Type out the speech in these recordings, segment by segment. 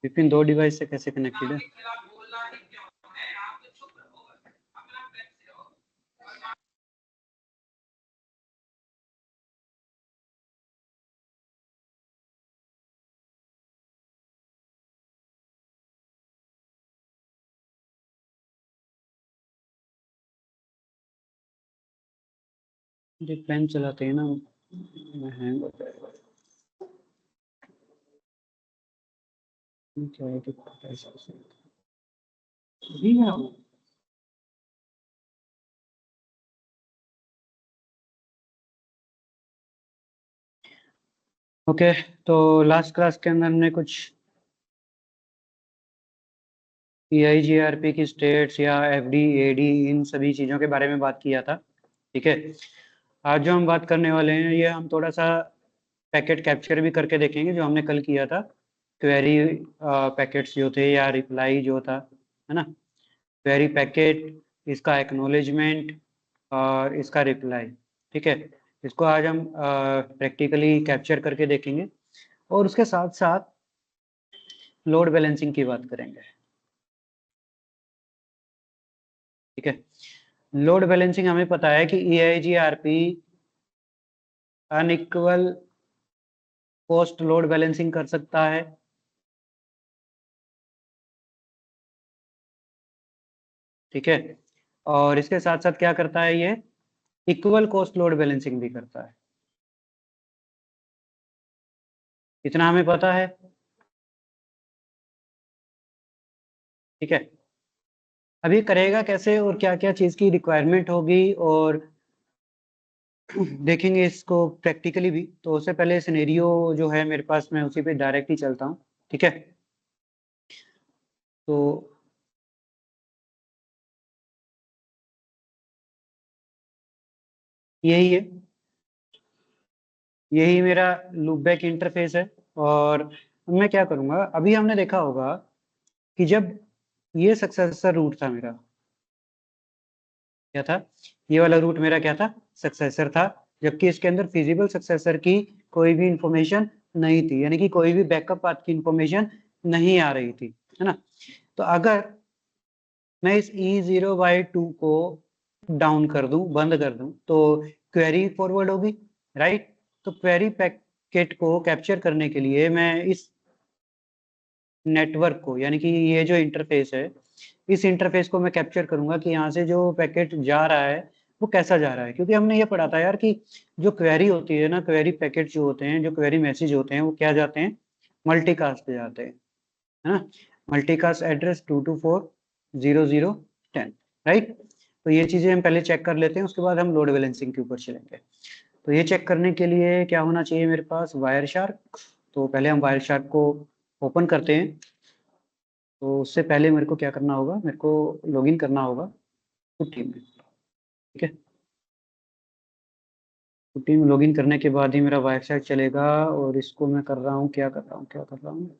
विपिन दो डिवाइस से कैसे कनेक्टेड है? जो फैन चलाते हैं ना, हैंग हो जाएगा। क्या है कि अभी है वो। ओके, तो लास्ट क्लास के अंदर हमने कुछ EIGRP की स्टेट्स या FD AD इन सभी चीज़ों के बारे में बात किया था। ठीक है, आज जो हम बात करने वाले हैं ये हम थोड़ा सा पैकेट कैप्चर भी करके देखेंगे, जो हमने कल किया था। क्वेरी पैकेट्स जो थे या रिप्लाई जो था, है ना, क्वेरी पैकेट, इसका एक्नॉलेजमेंट और इसका रिप्लाई। ठीक है, इसको आज हम प्रैक्टिकली कैप्चर करके देखेंगे और उसके साथ साथ लोड बैलेंसिंग की बात करेंगे। ठीक है, लोड बैलेंसिंग हमें पता है कि EIGRP unequal post load balancing कर सकता है। ठीक है, और इसके साथ साथ क्या करता है, ये इक्वल कोस्ट लोड बैलेंसिंग भी करता है। इतना हमें पता है। ठीक है, अभी करेगा कैसे और क्या क्या चीज की रिक्वायरमेंट होगी और देखेंगे इसको प्रैक्टिकली भी। तो उससे पहले सिनेरियो जो है मेरे पास, मैं उसी पे डायरेक्ट ही चलता हूँ। ठीक है, तो यही है, यही मेरा लूपबैक इंटरफेस है। और मैं क्या करूंगा, अभी हमने देखा होगा कि जब ये सक्सेसर रूट था मेरा, क्या था, ये वाला रूट मेरा क्या था, सक्सेसर था, जबकि इसके अंदर फिजिबल सक्सेसर की कोई भी इंफॉर्मेशन नहीं थी, यानी कि कोई भी बैकअप पाथ की इंफॉर्मेशन नहीं आ रही थी, है ना। तो अगर मैं इस E0/2 को डाउन कर दूं, बंद कर दूं, तो क्वेरी फॉरवर्ड होगी, राइट। तो क्वेरी पैकेट को कैप्चर करने के लिए मैं इस नेटवर्क को, यानी कि ये जो इंटरफेस है, इस इंटरफेस को मैं कैप्चर करूंगा कि यहाँ से जो पैकेट जा रहा है वो कैसा जा रहा है। क्योंकि हमने ये पढ़ा था यार कि जो क्वेरी होती है ना, क्वेरी पैकेट जो होते हैं, जो क्वेरी मैसेज होते हैं, वो क्या जाते हैं, मल्टीकास्ट पे जाते हैं, है ना। Multicast address 2240010, right. तो ये चीजें हम पहले चेक कर लेते हैं, उसके बाद हम लोड बैलेंसिंग के ऊपर चलेंगे। तो ये चेक करने के लिए क्या होना चाहिए मेरे पास, वायर शार्क। तो पहले हम वायर शार्क को ओपन करते हैं। तो उससे पहले मेरे को क्या करना होगा, मेरे को लॉगिन करना होगा पुट्टी में। ठीक है, पुट्टी में लॉगिन करने के बाद ही मेरा वेबसाइट चलेगा। और इसको मैं कर रहा हूँ, क्या कर रहा हूँ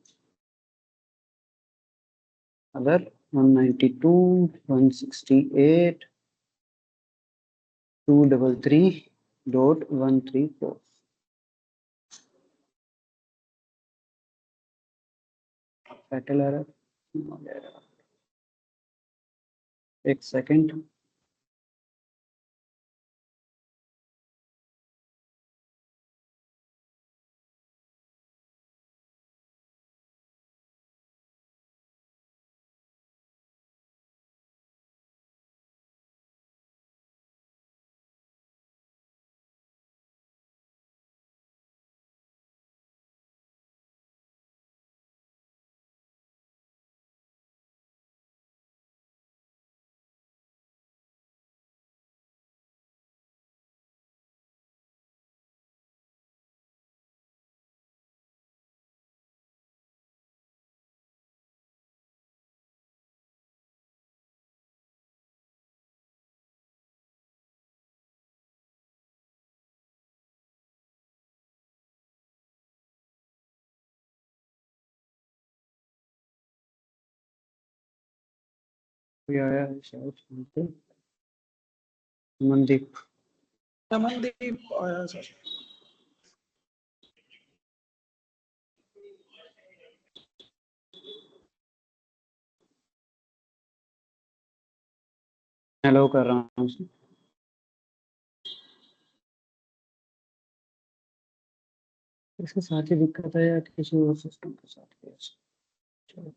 अगर 192.168 233.134। फैटल एरर, एक सेकेंड। कोई आया है शायद, मनदीप। रमनदीप आया सर। अलाउ कर रहा हूँ उसे। इसके साथ ही दिक्कत है या किसी और सिस्टम के साथ भी ऐसा? चलो,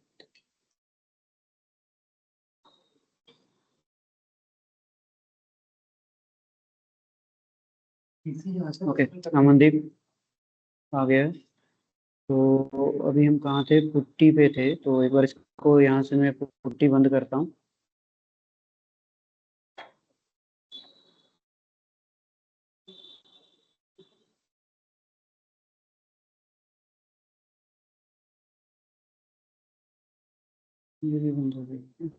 ओके। अमनदीप आ गया। तो अभी हम कहाँ थे? पुट्टी पे थे। तो एक बार इसको यहाँ से मैं पुट्टी बंद करता हूँ। ये भी बंद हो गई।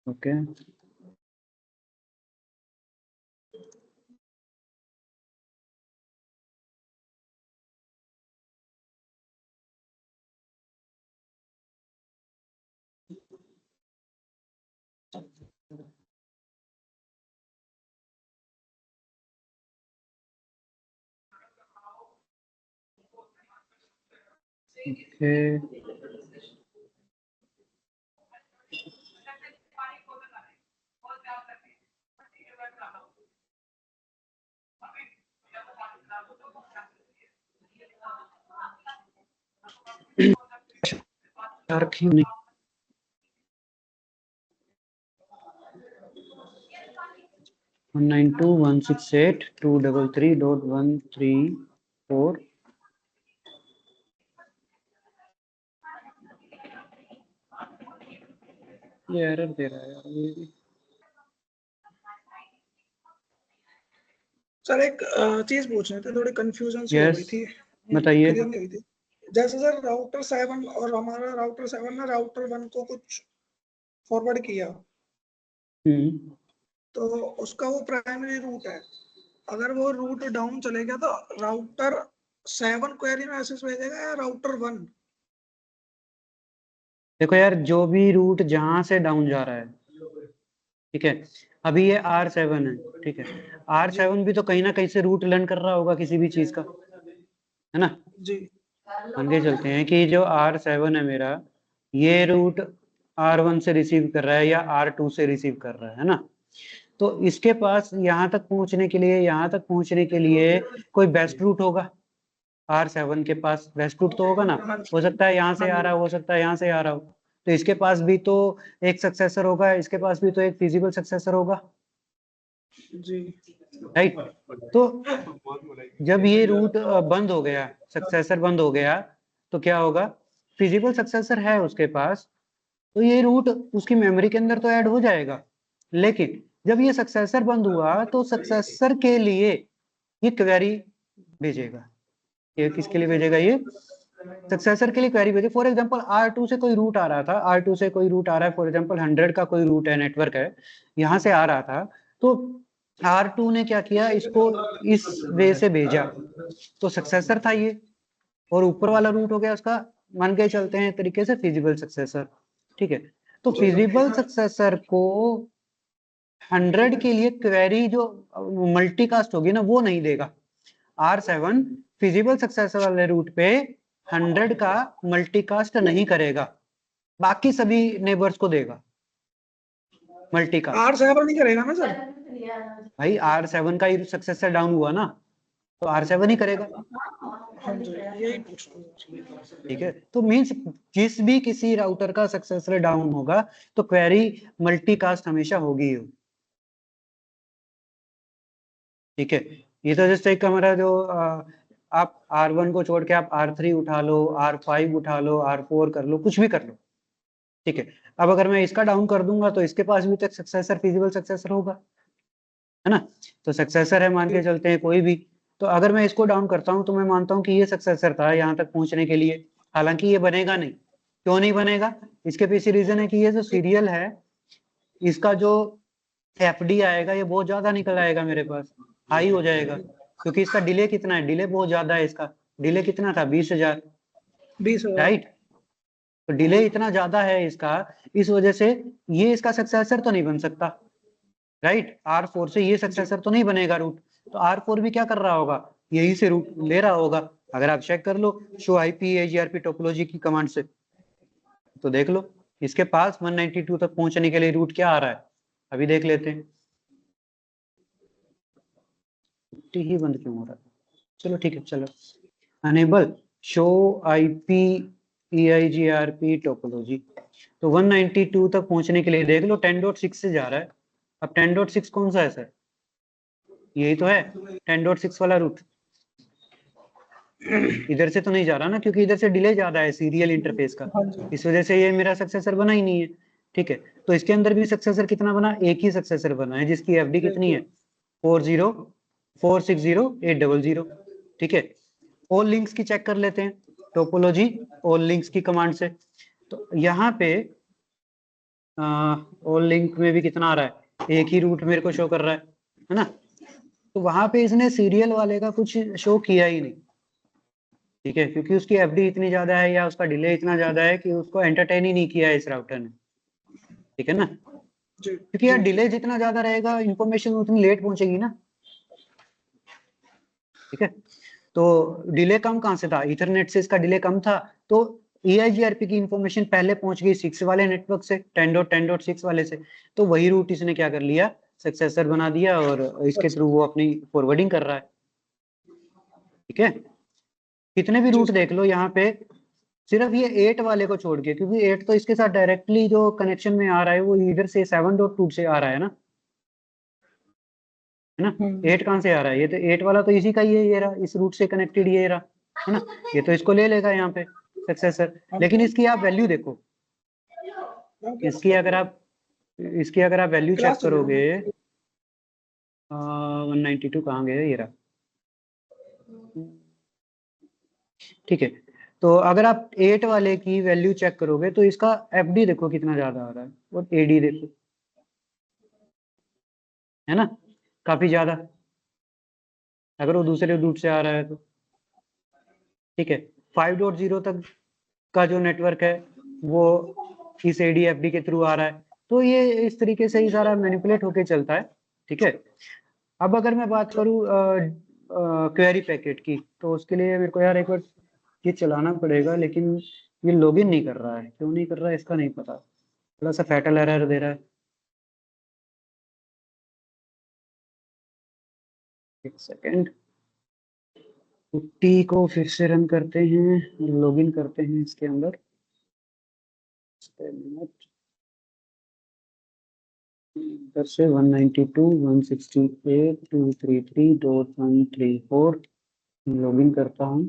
ओके। ओके। रखी नहीं। 192.168.233.134। ये एरर दे रहा है यार ये भी। सर एक चीज पूछनी थी, थोड़ी कंफ्यूजन सी हो यस, गई थी, बताइए। क्लियर नहीं हुई थी। जैसे सर राउटर 7 और हमारा राउटर 7 ने राउटर 1 को कुछ फॉरवर्ड किया, हम्म। तो उसका वो प्राइमरी रूट है। अगर वो रूट डाउन चले गया तो राउटर 7 क्वेरी मैसेज भेजेगा या राउटर 1? देखो यार, जो भी रूट जहां से डाउन जा रहा है, ठीक है। अभी ये R7 है, ठीक है। R7 भी तो कहीं ना कहीं से रूट लर्न कर रहा होगा किसी भी चीज का, है ना। जी मान के चलते हैं कि जो R7 है मेरा, ये रूट R1 से रिसीव कर रहा है या R2 से रिसीव कर रहा है ना। तो इसके पास यहाँ तक पहुंचने के लिए कोई बेस्ट रूट होगा। R7 के पास बेस्ट रूट तो होगा ना। हाँ हो जी सकता है यहाँ से हाँ आ जी रहा हो सकता है यहाँ से आ रहा हो। तो इसके पास भी तो एक सक्सेसर होगा, इसके पास भी तो एक फिजिबल सक्सेसर होगा, जी। राइट। तो जब ये रूट बंद हो गया, सक्सेसर बंद हो गया, तो क्या होगा? फिजिबल सक्सेसर है उसके पास, तो ये रूट उसकी मेमोरी के अंदर तो ऐड हो जाएगा। लेकिन जब ये सक्सेसर बंद हुआ तो सक्सेसर के लिए ये क्वेरी भेजेगा। ये किसके लिए भेजेगा? ये सक्सेसर के लिए क्वेरी भेजे। फॉर एग्जांपल R2 से कोई रूट आ रहा था, R2 से कोई रूट आ रहा है, फॉर एग्जांपल 100 का कोई रूट है, नेटवर्क है, यहाँ से आ रहा था। तो R2 ने क्या किया? इसको इस वे से भेजा, तो सक्सेसर था ये। और ऊपर वाला रूट हो गया उसका, मान के चलते हैं तरीके से, फिजिबल सक्सेसर, ठीक है। तो फिजिबल सक्सेसर को 100 के लिए क्वेरी जो मल्टीकास्ट होगी ना, वो नहीं देगा। R7 फिजिबल सक्सेसर वाले रूट पे 100 का मल्टीकास्ट नहीं करेगा, बाकी सभी नेबर्स को देगा मल्टीकास्ट। R7 नहीं करेगा ना सर? भाई R7 का ही सक्सेसर डाउन हुआ ना, तो R7 ही करेगा। हाँ जी, यही पूछ रहा हूँ। ठीक है। तो मीन्स जिस भी किसी राउटर का सक्सेसर डाउन होगा तो क्वेरी मल्टीकास्ट हमेशा होगी ही। ठीक है। ये तो जस्ट एक हमारा जो आप R1 को छोड़ के आप R3 उठा लो, R5 उठा लो, R4 कर लो, कुछ भी कर लो, ठीक है। अब अगर मैं इसका डाउन कर दूंगा तो इसके पास भी तो सक्सेसर, फिजिबल सक्सेसर होगा, है ना। तो सक्सेसर है, मान के चलते हैं कोई भी। तो अगर मैं इसको डाउन करता हूं तो मैं मानता हूं कि ये सक्सेसर था यहाँ तक पहुंचने के लिए। हालांकि ये बनेगा नहीं। क्यों नहीं बनेगा? इसके पीछे रीजन है कि ये जो सीरियल है, इसका जो एफडी आएगा ये बहुत ज्यादा निकल आएगा मेरे पास, हाई हो जाएगा। क्योंकि इसका डिले कितना है? डिले बहुत ज्यादा है इसका। डिले कितना था? 20,000, 20,000। राइट। तो डिले इतना ज्यादा है इसका, इस वजह से ये इसका सक्सेसर तो नहीं बन सकता, राइट। R4 से ये जी सक्सेसर तो नहीं बनेगा रूट। तो R4 भी क्या कर रहा होगा? यही से रूट ले रहा होगा। अगर आप चेक कर लो शो IP AGRP टोपोलॉजी की कमांड से, तो देख लो इसके पास 192 तक पहुंचने के लिए रूट क्या आ रहा है, अभी देख लेते हैं। ही बंद क्यों हो रहा है, चलो ठीक है, चलो enable show IP EIGRP topology. तो 192 तक पहुंचने के लिए देख लो 10.6 से जा रहा है। अब 10.6 कौन सा है सर, यही तो है 10.6 वाला रूट। इधर से तो नहीं जा रहा ना, क्योंकि इधर से डिले ज्यादा है सीरियल इंटरफेस का, इस वजह से ये मेरा सक्सेसर बना ही नहीं है। ठीक है, तो इसके अंदर भी सक्सेसर कितना बना, एक ही सक्सेसर बना है जिसकी एफडी कितनी है 40460 800। ठीक है, ऑल लिंक्स की चेक कर लेते हैं, टोपोलॉजी ऑल लिंक्स की कमांड से। तो यहाँ पे ऑल लिंक में भी कितना आ रहा है, एक ही रूट मेरे को शो कर रहा है ना। तो वहां पे इसने सीरियल वाले का कुछ शो किया ही नहीं। ठीक है, क्योंकि उसकी एफडी इतनी ज्यादा है या उसका डिले इतना ज्यादा है कि उसको एंटरटेन ही नहीं किया है इस राउटर ने। ठीक है ना, क्योंकि यार डिले जितना ज्यादा रहेगा इंफॉर्मेशन उतनी लेट पहुंचेगी ना। ठीक है, तो डिले कम कहां से था, इथरनेट से इसका डिले कम था, तो EIGRP की इंफॉर्मेशन पहले पहुंच गई 6 वाले नेटवर्क से, 10.10.6 वाले से। तो वही रूट इसने क्या कर लिया, सक्सेसर बना दिया और इसके थ्रू वो अपनी फॉरवर्डिंग कर रहा है। ठीक है, कितने भी रूट देख लो यहाँ पे, सिर्फ ये 8 वाले को छोड़ के, क्योंकि 8 तो इसके साथ डायरेक्टली जो कनेक्शन में आ रहा है वो इधर से 7.2 से आ रहा है ना, 8 कहाँ से आ रहा है, ये तो 8 वाला तो इसी का ही है, ये रहा इस रूट से कनेक्टेड ये रहा है ना, ये तो इसको ले लेगा यहाँ पे सक्सेसर। लेकिन इसकी आप वैल्यू देखो, इसकी अगर आप वैल्यू चेक करोगे 192 कहाँ गए, ये रहा। ठीक है, तो अगर आप 8 वाले की वैल्यू चेक करोगे तो इसका एफडी देखो कितना ज्यादा आ रहा है और एडी देखो, है ना, काफी ज्यादा, अगर वो दूसरे रूट से आ रहा है तो। ठीक है, 5.0 तक का जो नेटवर्क है वो इस ADFD के थ्रू आ रहा है, तो ये इस तरीके से ही सारा मैनिपुलेट होके चलता है। ठीक है, अब अगर मैं बात करूं क्वेरी पैकेट की, तो उसके लिए मेरे को यार एक बार ये चलाना पड़ेगा, लेकिन ये लॉगिन नहीं कर रहा है, क्यों नहीं कर रहा है इसका नहीं पता, थोड़ा सा फैटल एरर दे रहा है। एक सेकेंड, टी को फिर से रन करते हैं, लॉगिन करते हैं इसके अंदर। इधर से 192 168 233.134 लॉगिन करता हूँ।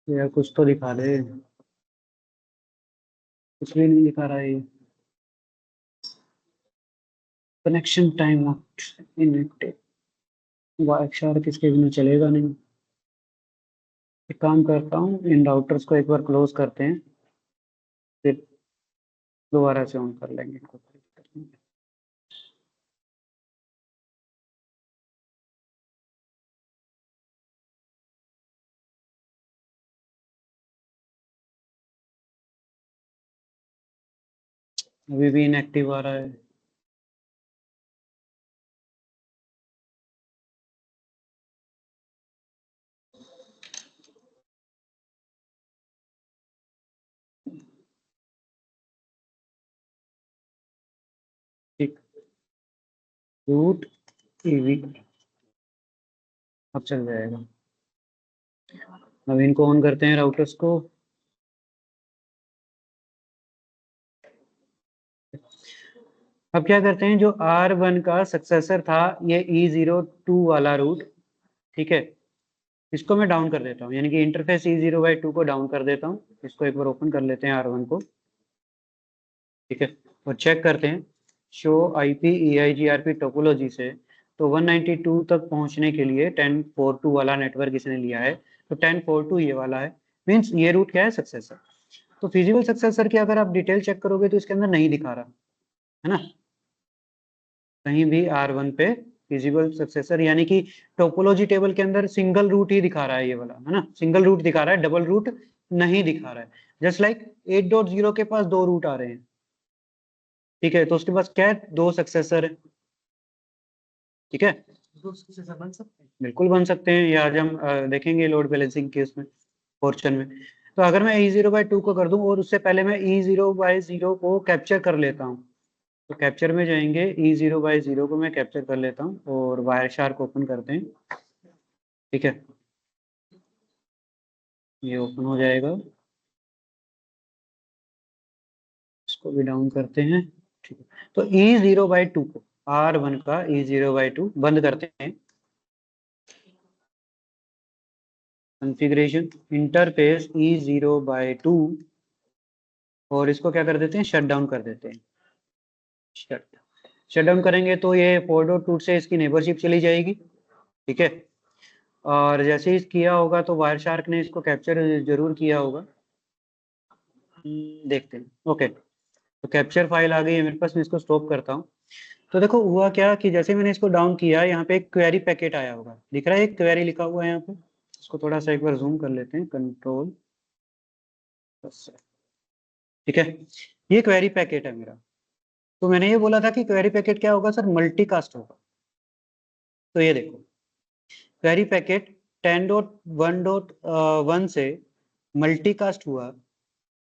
यार कुछ तो दिखा दे, कुछ भी नहीं दिखा रहा है ये। कनेक्शन टाइम इनएक्टिव, वाईशार किसके बिना चलेगा नहीं। एक काम करता हूँ, इन राउटर्स को एक बार क्लोज करते हैं, फिर दोबारा से ऑन कर लेंगे इनको। अभी भी इनएक्टिव आ रहा है। ठीक, रूट ईवी अब चल जाएगा। अब इनको ऑन करते हैं राउटर्स को। अब क्या करते हैं, जो R1 का सक्सेसर था ये E02 वाला रूट, ठीक है, इसको मैं डाउन कर देता हूँ, यानी कि इंटरफेस E0/2 को डाउन कर देता हूँ। इसको एक बार ओपन कर लेते हैं R1 को। ठीक है, और चेक करते हैं शो IP EIGRP टोपोलॉजी से, तो 192 तक पहुंचने के लिए 1042 वाला नेटवर्क इसने लिया है, तो 1042 ये वाला है, मीन्स ये रूट क्या है, सक्सेसर। तो फिजिबल सक्सेसर की अगर आप डिटेल चेक करोगे तो इसके अंदर नहीं दिखा रहा है ना, कहीं भी R1 पे फिजिबल सक्सेसर, यानी कि टोपोलॉजी टेबल के अंदर सिंगल रूट ही दिखा रहा है ये वाला, है ना, सिंगल रूट दिखा रहा है, डबल रूट नहीं दिखा रहा है। जस्ट लाइक 8.0 के पास 2 रूट आ रहे हैं, ठीक है, तो उसके पास क्या है, 2 सक्सेसर है। ठीक है, 2 सक्सेसर बन सकते हैं, बिल्कुल बन सकते हैं, ये आज हम देखेंगे लोड बैलेंसिंग के उसमें पोर्शन में। तो अगर मैं E0/2 को कर दूं और उससे पहले मैं E0/0 को कैप्चर कर लेता हूं, तो कैप्चर में जाएंगे, E0/0 को मैं कैप्चर कर लेता हूं और वायर शार्क ओपन करते हैं। ठीक है, ये ओपन हो जाएगा, इसको भी डाउन करते हैं। ठीक है, तो E0/2 को, R1 का E0/2 बंद करते हैं। कॉन्फ़िगरेशन इंटरफेस E0/2 और इसको क्या कर देते हैं, शट डाउन कर देते हैं। शट डाउन करेंगे तो ये 4.2 से इसकी नेबरशिप चली जाएगी। ठीक है, और जैसे ही किया होगा तो वायर शार्क ने इसको कैप्चर जरूर किया होगा। देखते हैं। ओके, तो कैप्चर फाइल आ गई है मेरे पास, मैं इसको स्टॉप करता हूँ। तो देखो हुआ क्या कि जैसे मैंने इसको डाउन किया, यहाँ पे एक क्वेरी पैकेट आया होगा, दिख रहा है, एक क्वेरी लिखा हुआ है यहाँ पे। इसको थोड़ा सा एक बार जूम कर लेते हैं, कंट्रोल। ठीक है, ये क्वेरी पैकेट है मेरा। तो मैंने ये बोला था कि क्वेरी पैकेट क्या होगा सर, मल्टीकास्ट होगा। तो ये देखो, क्वेरी पैकेट 10.1.1 से मल्टीकास्ट हुआ।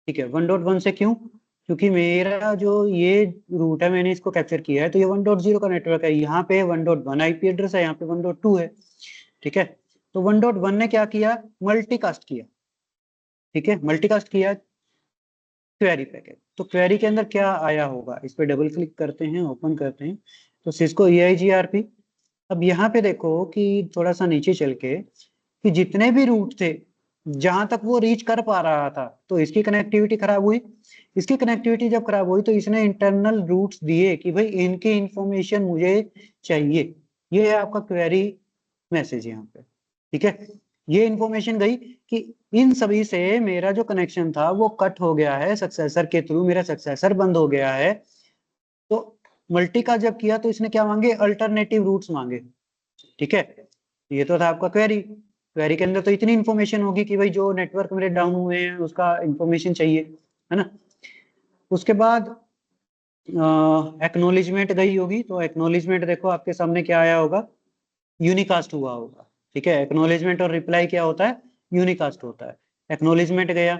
ठीक है, 1.1 से क्यों, क्योंकि मेरा जो ये रूट है मैंने इसको कैप्चर किया है, तो ये 1.0 का नेटवर्क है, यहाँ पे 1.1 आईपी एड्रेस है, यहाँ पे 1.2 है। ठीक है, तो 1.1 ने क्या किया, मल्टीकास्ट किया। ठीक है, मल्टीकास्ट किया क्वेरी पैकेट। तो क्वेरी के अंदर क्या आया होगा, इस पे डबल क्लिक करते हैं, ओपन करते हैं, तो सिस्को EIGRP। अब यहाँ पे देखो कि थोड़ा सा नीचे चल के कि जितने भी रूट थे जहां तक वो रीच कर पा रहा था, तो इसकी कनेक्टिविटी खराब हुई। इसकी कनेक्टिविटी जब खराब हुई तो इसने इंटरनल रूट्स दिए कि भाई इनकी इंफॉर्मेशन मुझे चाहिए। ये है आपका क्वेरी मैसेज यहाँ पे। ठीक है, ये इंफॉर्मेशन गई कि इन सभी से मेरा जो कनेक्शन था वो कट हो गया है सक्सेसर के थ्रू, मेरा सक्सेसर बंद हो गया है। तो मल्टी का जब किया तो इसने क्या मांगे, अल्टरनेटिव रूट्स मांगे। ठीक है, ये तो था आपका क्वेरी। क्वेरी के अंदर तो इतनी इंफॉर्मेशन होगी कि भाई जो नेटवर्क मेरे डाउन हुए हैं उसका इंफॉर्मेशन चाहिए, है ना। उसके बाद एक्नोलिजमेंट गई होगी, तो एक्नोलिजमेंट देखो आपके सामने क्या आया होगा, यूनिकास्ट हुआ होगा। ठीक है, एक्नोलिजमेंट और रिप्लाई क्या होता है, यूनिकास्ट होता है। एक्नोलिजमेंट गया,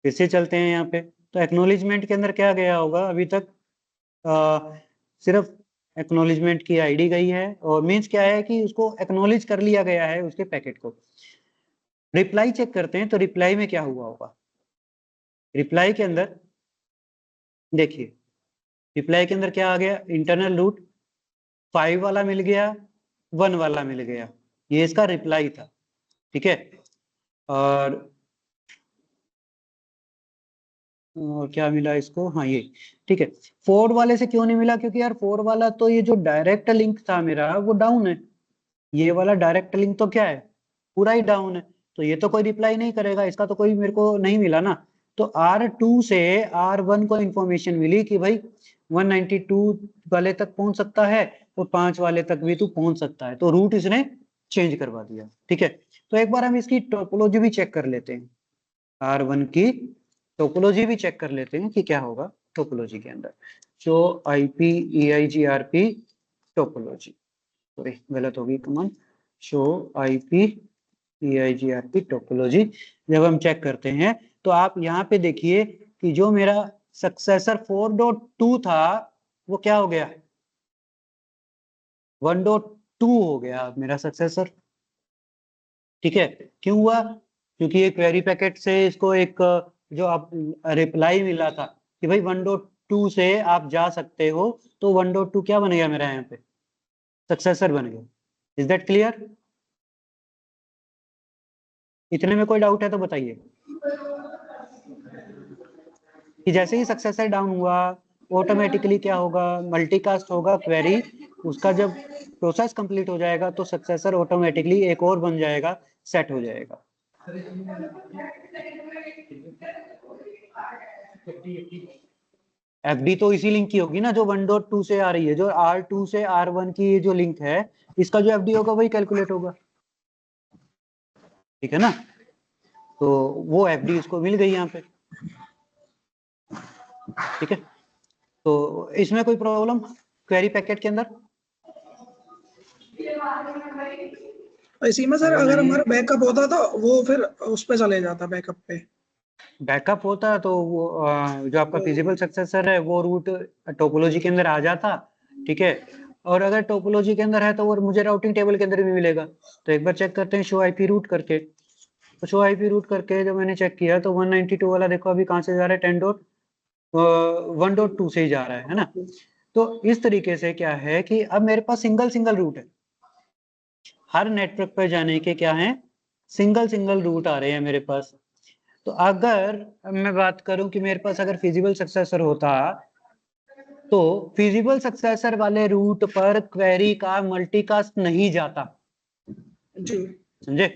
फिर से चलते हैं यहाँ पे, तो एक्नोलिजमेंट के अंदर क्या गया होगा अभी तक, सिर्फ एक्नोलिजमेंट की आईडी गई है, और मीन्स क्या है कि उसको एक्नोलिज कर लिया गया है उसके पैकेट को। रिप्लाई चेक करते हैं, तो रिप्लाई में क्या हुआ होगा, रिप्लाई के अंदर देखिए, रिप्लाई के अंदर क्या आ गया, इंटरनल रूट 5 वाला मिल गया, 1 वाला मिल गया, ये इसका रिप्लाई था। ठीक है, और क्या मिला इसको, हाँ ये। ठीक है, 4 वाले से क्यों नहीं मिला, क्योंकि यार 4 वाला तो ये जो डायरेक्ट लिंक था मेरा वो डाउन है। ये वाला डायरेक्ट लिंक तो क्या है, पूरा ही डाउन है, तो ये तो कोई रिप्लाई नहीं करेगा, इसका तो कोई मेरे को नहीं मिला ना। तो R2 से R1 को इंफॉर्मेशन मिली कि भाई 192 वाले तक पहुंच सकता है और 5 वाले तक भी तू पहुंच सकता है, तो रूट इसने चेंज करवा दिया। ठीक है, तो एक बार हम इसकी टोपोलॉजी भी चेक कर लेते हैं, R1 की टोपोलॉजी भी चेक कर लेते हैं कि क्या होगा टोपोलॉजी के अंदर। Show IP EIGRP topology, sorry गलत होगी command, show IP EIGRP topology. जब हम चेक करते हैं तो आप यहाँ पे देखिए कि जो मेरा सक्सेसर 4.2 था वो क्या हो गया, 1.2 हो गया मेरा सक्सेसर। ठीक है, क्यों हुआ, क्योंकि एक क्वेरी पैकेट से इसको एक जो आप रिप्लाई मिला था कि भाई 1.2 से आप जा सकते हो, तो 1.2 क्या बन गया मेरा यहाँ पे, सक्सेसर बन गया। इज दैट क्लियर, इतने में कोई डाउट है तो बताइए। कि जैसे ही सक्सेसर डाउन हुआ ऑटोमेटिकली क्या होगा, मल्टीकास्ट होगा क्वेरी, उसका जब प्रोसेस कंप्लीट हो जाएगा तो सक्सेसर ऑटोमेटिकली एक और बन जाएगा, सेट हो जाएगा। FD तो इसी लिंक की होगी ना जो 1.2 से आ रही है, जो R2 से R1 की जो लिंक है, इसका जो FD होगा वही कैलकुलेट होगा। ठीक है ना, तो वो FD इसको मिल गई यहाँ पे। ठीक है, तो इसमें कोई प्रॉब्लम क्वेरी पैकेट के अंदर? इसी में सर अगर अगर नहीं, हमारा बैकअप होता तो वो फिर उस पे चले जाता, बैकअप पे। बैकअप होता तो वो जो आपका फिजिबल सक्सेसर है वो रूट टोपोलॉजी के अंदर आ जाता, ठीक है। और अगर टोपोलॉजी के अंदर है तो वो मुझे राउटिंग टेबल के अंदर भी मिलेगा। तो एक बार चेक करते हैं शो आईपी रूट करके। तो शो आईपी रूट करके जब मैंने चेक किया तो 192 वाला देखो अभी कहाँ से जा रहा है, 10.1.2 से ही जा रहा है ना। तो इस तरीके से क्या है कि अब मेरे पास सिंगल सिंगल रूट है, हर नेटवर्क पर जाने के क्या है, सिंगल सिंगल रूट आ रहे हैं मेरे पास। तो अगर मैं बात करूं कि मेरे पास अगर फिजिबल सक्सेसर होता तो फिजिबल सक्सेसर वाले रूट पर क्वेरी का मल्टीकास्ट नहीं जाता, जी। समझे,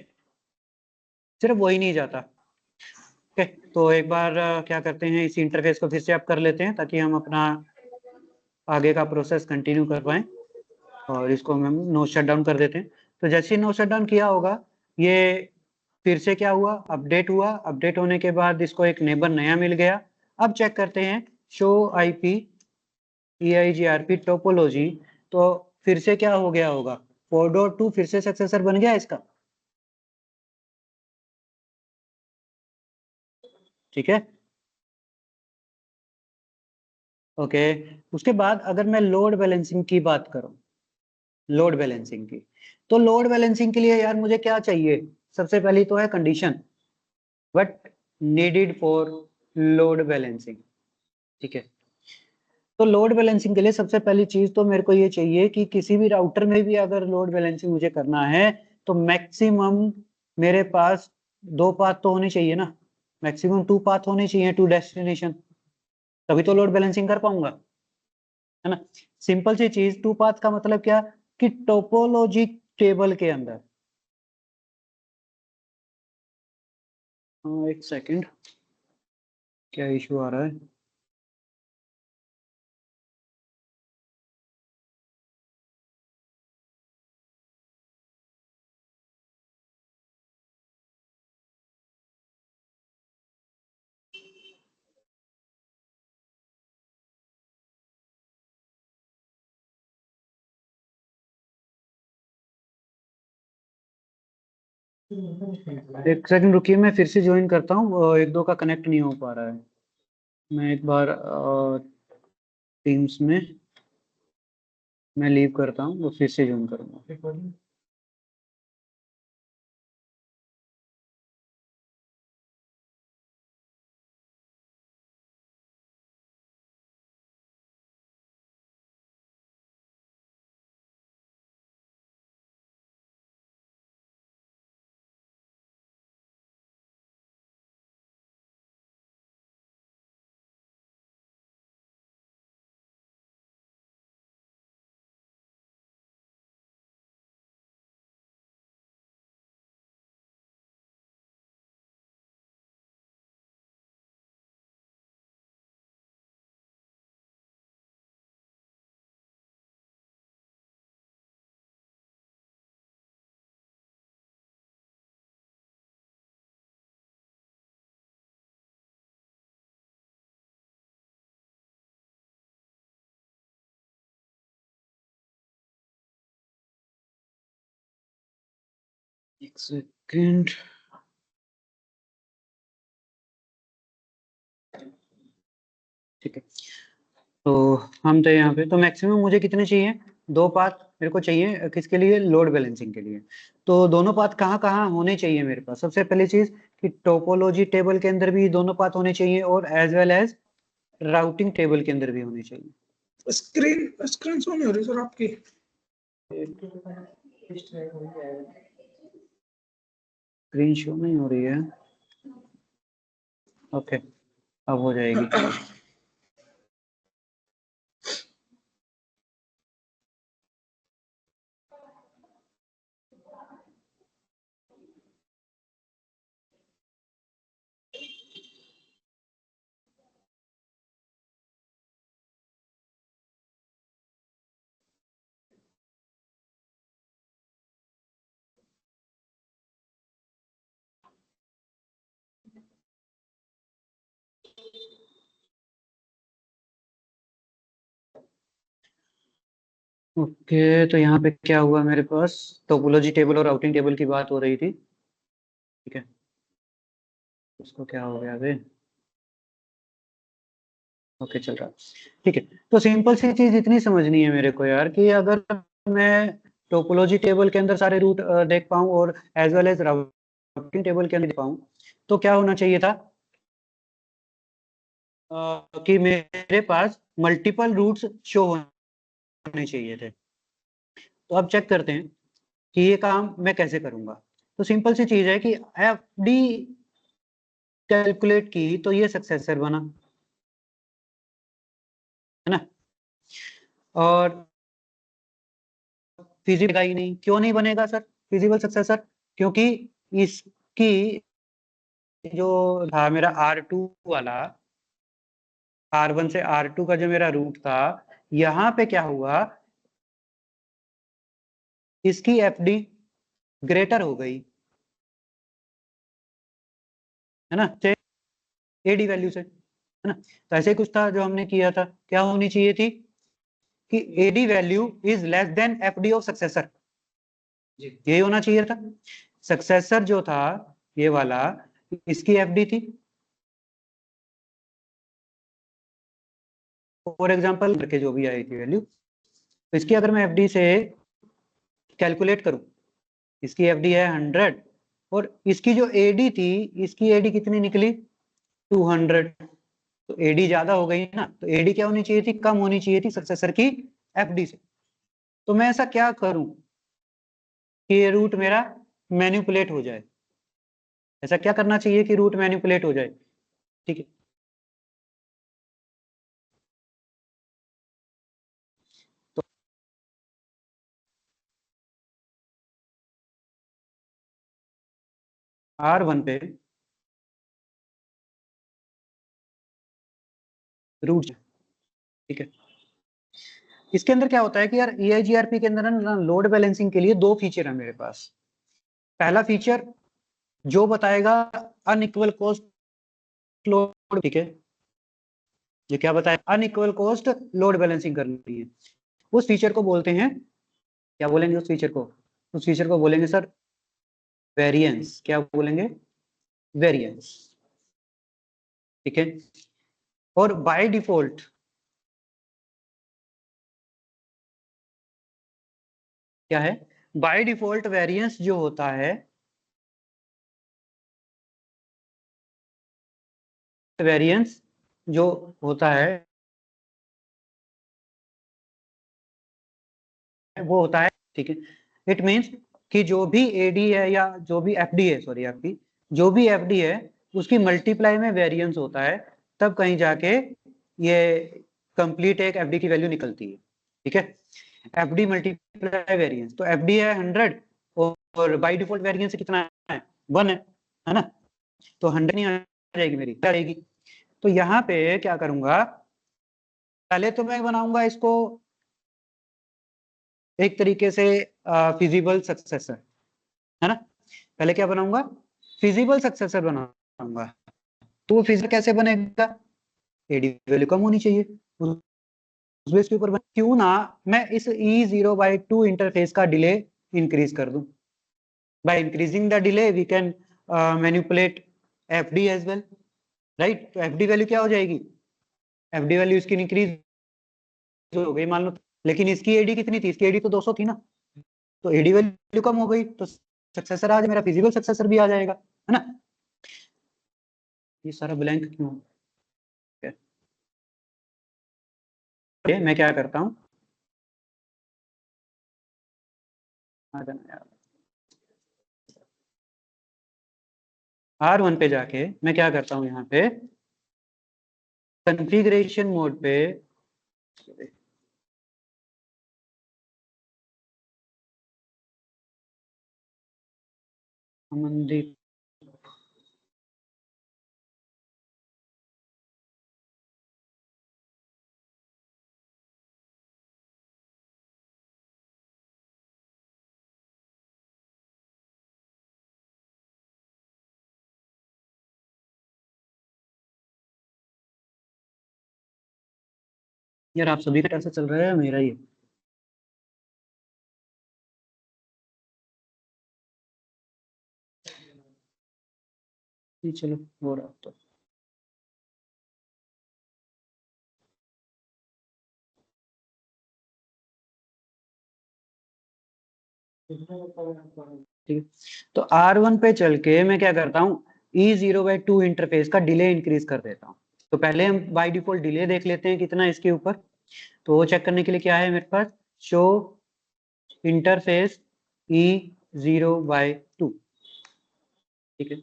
सिर्फ वही नहीं जाता। ओके, तो एक बार क्या करते हैं, इस इंटरफेस को फिर से आप कर लेते हैं ताकि हम अपना आगे का प्रोसेस कंटिन्यू कर पाए। और इसको हम नो शट डाउन कर देते हैं। तो जैसे ही नो शट डाउन किया होगा, ये फिर से क्या हुआ, अपडेट हुआ। अपडेट होने के बाद इसको एक नेबर नया मिल गया। अब चेक करते हैं शो आईपी EIGRP टोपोलॉजी, तो फिर से क्या हो गया होगा, 4.2 फिर से सक्सेसर बन गया इसका, ठीक है। ओके, उसके बाद अगर मैं लोड बैलेंसिंग की बात करूं, लोड बैलेंसिंग की, तो लोड बैलेंसिंग के लिए यार मुझे क्या चाहिए, सबसे पहली तो है condition but needed for load balancing, ठीक है। तो लोड बैलेंसिंग के लिए सबसे पहली चीज तो मेरे को ये चाहिए कि किसी भी राउटर में भी अगर लोड बैलेंसिंग मुझे करना है तो मैक्सिमम मेरे पास 2 पाथ तो होने चाहिए ना, मैक्सिमम 2 पाथ होने चाहिए टू डेस्टिनेशन, तभी तो लोड बैलेंसिंग कर पाऊंगा, है ना। सिंपल सी चीज, 2 पाथ का मतलब क्या, कि टोपोलॉजी टेबल के अंदर, एक सेकंड, क्या इशू आ रहा है। एक सेकंड रुकिए, मैं फिर से ज्वाइन करता हूँ, एक दो का कनेक्ट नहीं हो पा रहा है। मैं एक बार टीम्स में मैं लीव करता हूँ, वो फिर से ज्वाइन करूंगा। एक सेकंड, ठीक है। तो हम तो यहाँ पे तो मैक्सिमम मुझे कितने चाहिए, 2 पाथ मेरे को चाहिए, किसके लिए, लोड बैलेंसिंग के लिए। तो दोनों पाथ कहाँ कहाँ होने चाहिए मेरे पास, सबसे पहली चीज कि टोपोलॉजी टेबल के अंदर भी दोनों पाथ होने चाहिए और as well as routing table के अंदर भी होने चाहिए। स्क्रीन स्क्रीन शो नहीं हो रही सर आपकी। स्क्रीन शो नहीं हो रही है, ओके, अब हो जाएगी। ओके, तो यहाँ पे क्या हुआ मेरे पास, टोपोलॉजी टेबल और राउटिंग टेबल की बात हो रही थी, ठीक है। उसको क्या हो गया अभी, ओके चल रहा, ठीक है। तो सिंपल सी चीज इतनी समझनी है मेरे को यार, कि अगर मैं टोपोलॉजी टेबल के अंदर सारे रूट देख पाऊँ और as well as routing table के अंदर देख पाऊँ, तो क्या होना चाहिए था, कि मेरे पास मल्टीपल रूट्स शो होने चाहिए थे। तो अब चेक करते हैं कि ये काम मैं कैसे करूंगा। तो सिंपल सी चीज है कि एफ डी कैलकुलेट की तो ये सक्सेसर बना, है ना। और फिजिबल ही नहीं, क्यों नहीं बनेगा सर फिजिबल सक्सेसर, क्योंकि इसकी जो था मेरा R2 वाला, R1 से R2 का जो मेरा रूट था, यहाँ पे क्या हुआ, इसकी एफडी ग्रेटर हो गई, है ना, एडी वैल्यू से, है ना। तो ऐसे कुछ था जो हमने किया था, क्या होनी चाहिए थी कि AD value is less than FD of successor, यही होना चाहिए था। सक्सेसर जो था ये वाला, इसकी एफडी थी, फॉर एग्जांपल करके जो भी आई थी वैल्यू, तो इसकी अगर मैं एफडी से कैलकुलेट करूं, इसकी एफडी है 100, और इसकी जो एडी थी, इसकी एडी कितनी निकली 200, तो एडी ज्यादा हो गई ना, तो एडी क्या होनी चाहिए थी, कम होनी चाहिए थी सक्सेसर की एफडी से। तो मैं ऐसा क्या करूं कि ये रूट मेरा मैनिपुलेट हो जाए, ऐसा क्या करना चाहिए कि रूट मैनिपुलेट हो जाए, ठीक है। तो R1 पे रूट, ठीक है। इसके अंदर क्या होता है कि यार EIGRP के अंदर ना लोड बैलेंसिंग के लिए दो फीचर है मेरे पास। पहला फीचर जो बताएगा अनइक्वल कॉस्ट लोड, ठीक है, ये क्या बताए, अनइक्वल कॉस्ट लोड बैलेंसिंग करनी है, उस फीचर को बोलते हैं, क्या बोलेंगे उस फीचर को, उस फीचर को बोलेंगे सर वेरिएंस, क्या बोलेंगे, वेरिएंस, ठीक है। और बाय डिफॉल्ट क्या है, बाय डिफॉल्ट वेरिएंस जो होता है, वेरिएंस जो होता है वो होता है, ठीक है। इट मींस कि जो भी एडी है या जो भी एफडी है, सॉरी आपकी जो भी एफडी है, उसकी मल्टीप्लाई में वेरिएंस होता है, तब कहीं जाके ये कंप्लीट एक एफडी की वैल्यू निकलती है, ठीक है। एफडी मल्टीप्लाई वेरिएंस, तो एफडी है 100 और बाय डिफॉल्ट वेरिएंस कितना है, 1 है ना। तो 100 नहीं आ जाएगी मेरी, क्या आएगी। तो यहाँ पे क्या करूंगा, पहले तो मैं बनाऊंगा इसको एक तरीके से फिजिबल सक्सेसर, है ना। पहले क्या बनाऊंगा, फिजिबल सक्सेसर बनाऊंगा। तो वो फिजिबल कैसे बनेगा, एडी वैल्यू कम होनी चाहिए, उस बेस के ऊपर क्यों ना मैं इस E0/2 इंटरफेस का डिले इंक्रीज कर दूं। By increasing the delay we can manipulate FD as well, right. तो एफडी वैल्यू क्या हो जाएगी, एफडी वैल्यू इसकी इंक्रीज हो गई मान लो, लेकिन इसकी एडी कितनी थी, इसकी एडी तो 200 थी ना, तो एडी वैल्यू कम हो गई, तो सक्सेसर आज मेरा फिजिबल सक्सेसर भी आ जाएगा, है ना। ये सारा ब्लैंक क्यों है? मैं क्या करता हूँ, R1 पे जाके मैं क्या करता हूँ, यहाँ पे कॉन्फ़िगरेशन मोड पे, अमनदीप, यार आप सभी का कैसे चल रहा है, मेरा ही है? चलो हो रहा तो ठीक है। तो R1 पे चल के मैं क्या करता हूँ, E0/2 इंटरफेस का डिले इंक्रीज कर देता हूँ। तो पहले हम बाय डिफॉल्ट डिले देख लेते हैं कितना है इसके ऊपर। तो वो चेक करने के लिए क्या है मेरे पास, शो इंटरफेस E0/2। ठीक है,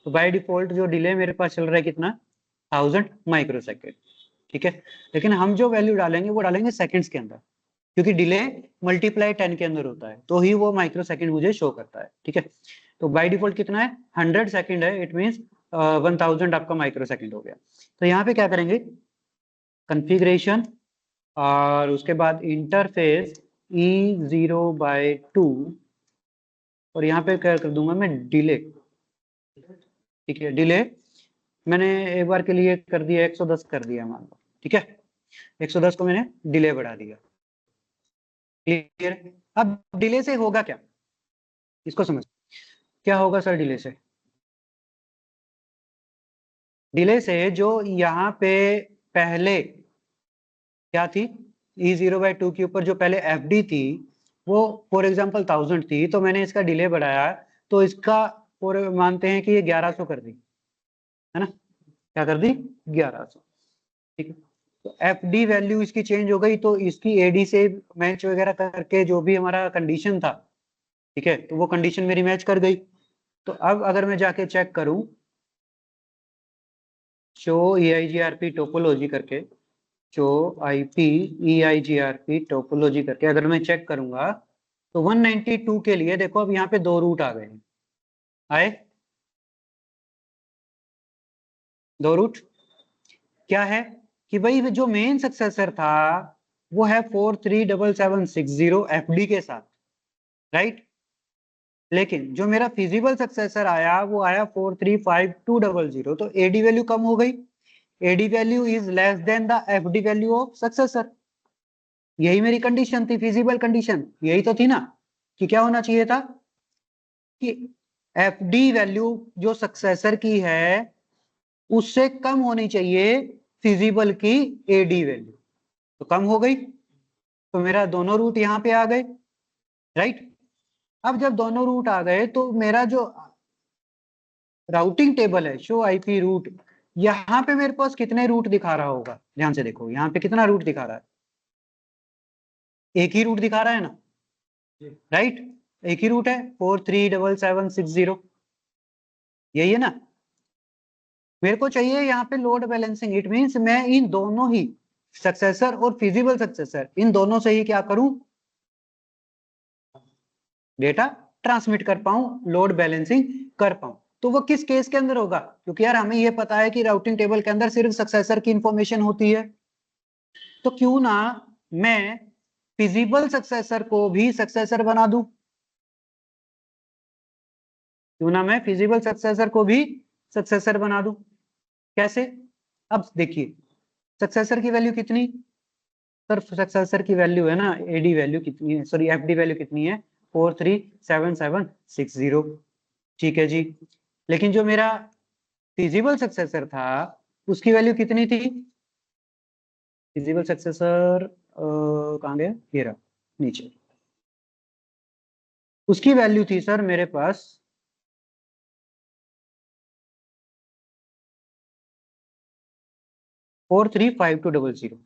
तो बाय डिफॉल्ट जो डिले मेरे पास चल रहा है कितना, 1000 माइक्रोसेकंड। ठीक है, लेकिन हम जो वैल्यू डालेंगे वो डालेंगे सेकंड्स के अंदर, क्योंकि डिले मल्टीप्लाई 10 के अंदर होता है तो ही वो माइक्रो सेकंड मुझे शो करता है। ठीक है, तो बाय डिफॉल्ट कितना है, 100 सेकंड है, इट मींस 1000 आपका माइक्रो सेकंड हो गया। तो यहाँ पे क्या करेंगे, कॉन्फ़िगरेशन और उसके बाद इंटरफेस E0/2 और यहाँ पे क्या कर दूंगा मैं, डिले। ठीक है, डिले मैंने एक बार के लिए कर दिया 110 कर दिया मान लो। ठीक है, 110 को मैंने डिले बढ़ा दिया। क्लियर, अब डिले से होगा क्या, इसको समझ, क्या होगा सर डिले से, डिले से जो यहाँ पे पहले क्या थी, E0/2 के ऊपर जो पहले FD थी वो फॉर एग्जांपल 1000 थी, तो मैंने इसका डिले बढ़ाया तो इसका और मानते हैं कि ये 1100 कर दी, है ना, क्या कर दी, 1100। ठीक है, तो FD वैल्यू इसकी चेंज हो गई तो इसकी AD से मैच वगैरह करके जो भी हमारा कंडीशन था, ठीक है, तो वो कंडीशन मेरी मैच कर गई। तो अब अगर मैं जाके चेक करूं, शो EIGRP टोपोलॉजी करके, शो IP EIGRP टोपोलॉजी करके अगर मैं चेक करूंगा तो 192 के लिए देखो अब यहाँ पे दो रूट आ गए हैं, आए दो रूट, क्या है कि भाई जो मेन सक्सेसर था वो है 437760 FD के साथ, राइट, लेकिन जो मेरा फिजिबल सक्सेसर आया वो आया 435200, तो AD वैल्यू कम हो गई, AD value is less then the FD value of successor. यही मेरी कंडीशन थी, फिजिबल कंडीशन यही तो थी ना, कि क्या होना चाहिए था कि FD वैल्यू जो सक्सेसर की है उससे कम होनी चाहिए फिजिबल की AD वैल्यू, तो कम हो गई, तो मेरा दोनों रूट यहाँ पे आ गए, राइट। अब जब दोनों रूट आ गए तो मेरा जो राउटिंग टेबल है शो IP रूट, यहाँ पे मेरे पास कितने रूट दिखा रहा होगा, ध्यान से देखो यहाँ पे कितना रूट दिखा रहा है, एक ही रूट दिखा रहा है ना, राइट, एक ही रूट है 437760, यही है ना। मेरे को चाहिए यहाँ पे लोड बैलेंसिंग, इट मींस मैं इन दोनों ही सक्सेसर और फिजिबल सक्सेसर इन दोनों से ही क्या करूं, डेटा ट्रांसमिट कर पाऊं, लोड बैलेंसिंग कर पाऊं। तो वो किस केस के अंदर होगा, क्योंकि यार हमें ये पता है कि राउटिंग टेबल के अंदर सिर्फ सक्सेसर की इंफॉर्मेशन होती है, तो क्यों ना मैं फिजिबल सक्सेसर को भी सक्सेसर बना दूं, क्यों ना मैं फिजिबल सक्सेसर को भी सक्सेसर बना दूं, कैसे, अब देखिए सक्सेसर की वैल्यू कितनी, सर सक्सेसर की वैल्यू है ना, AD वैल्यू कितनी है, सॉरी FD वैल्यू कितनी है, 437760, ठीक है जी, लेकिन जो मेरा फिजिबल सक्सेसर था उसकी वैल्यू कितनी थी, फिजिबल सक्सेसर कहाँ गया, ये रहा नीचे, उसकी वैल्यू थी सर मेरे पास 435200,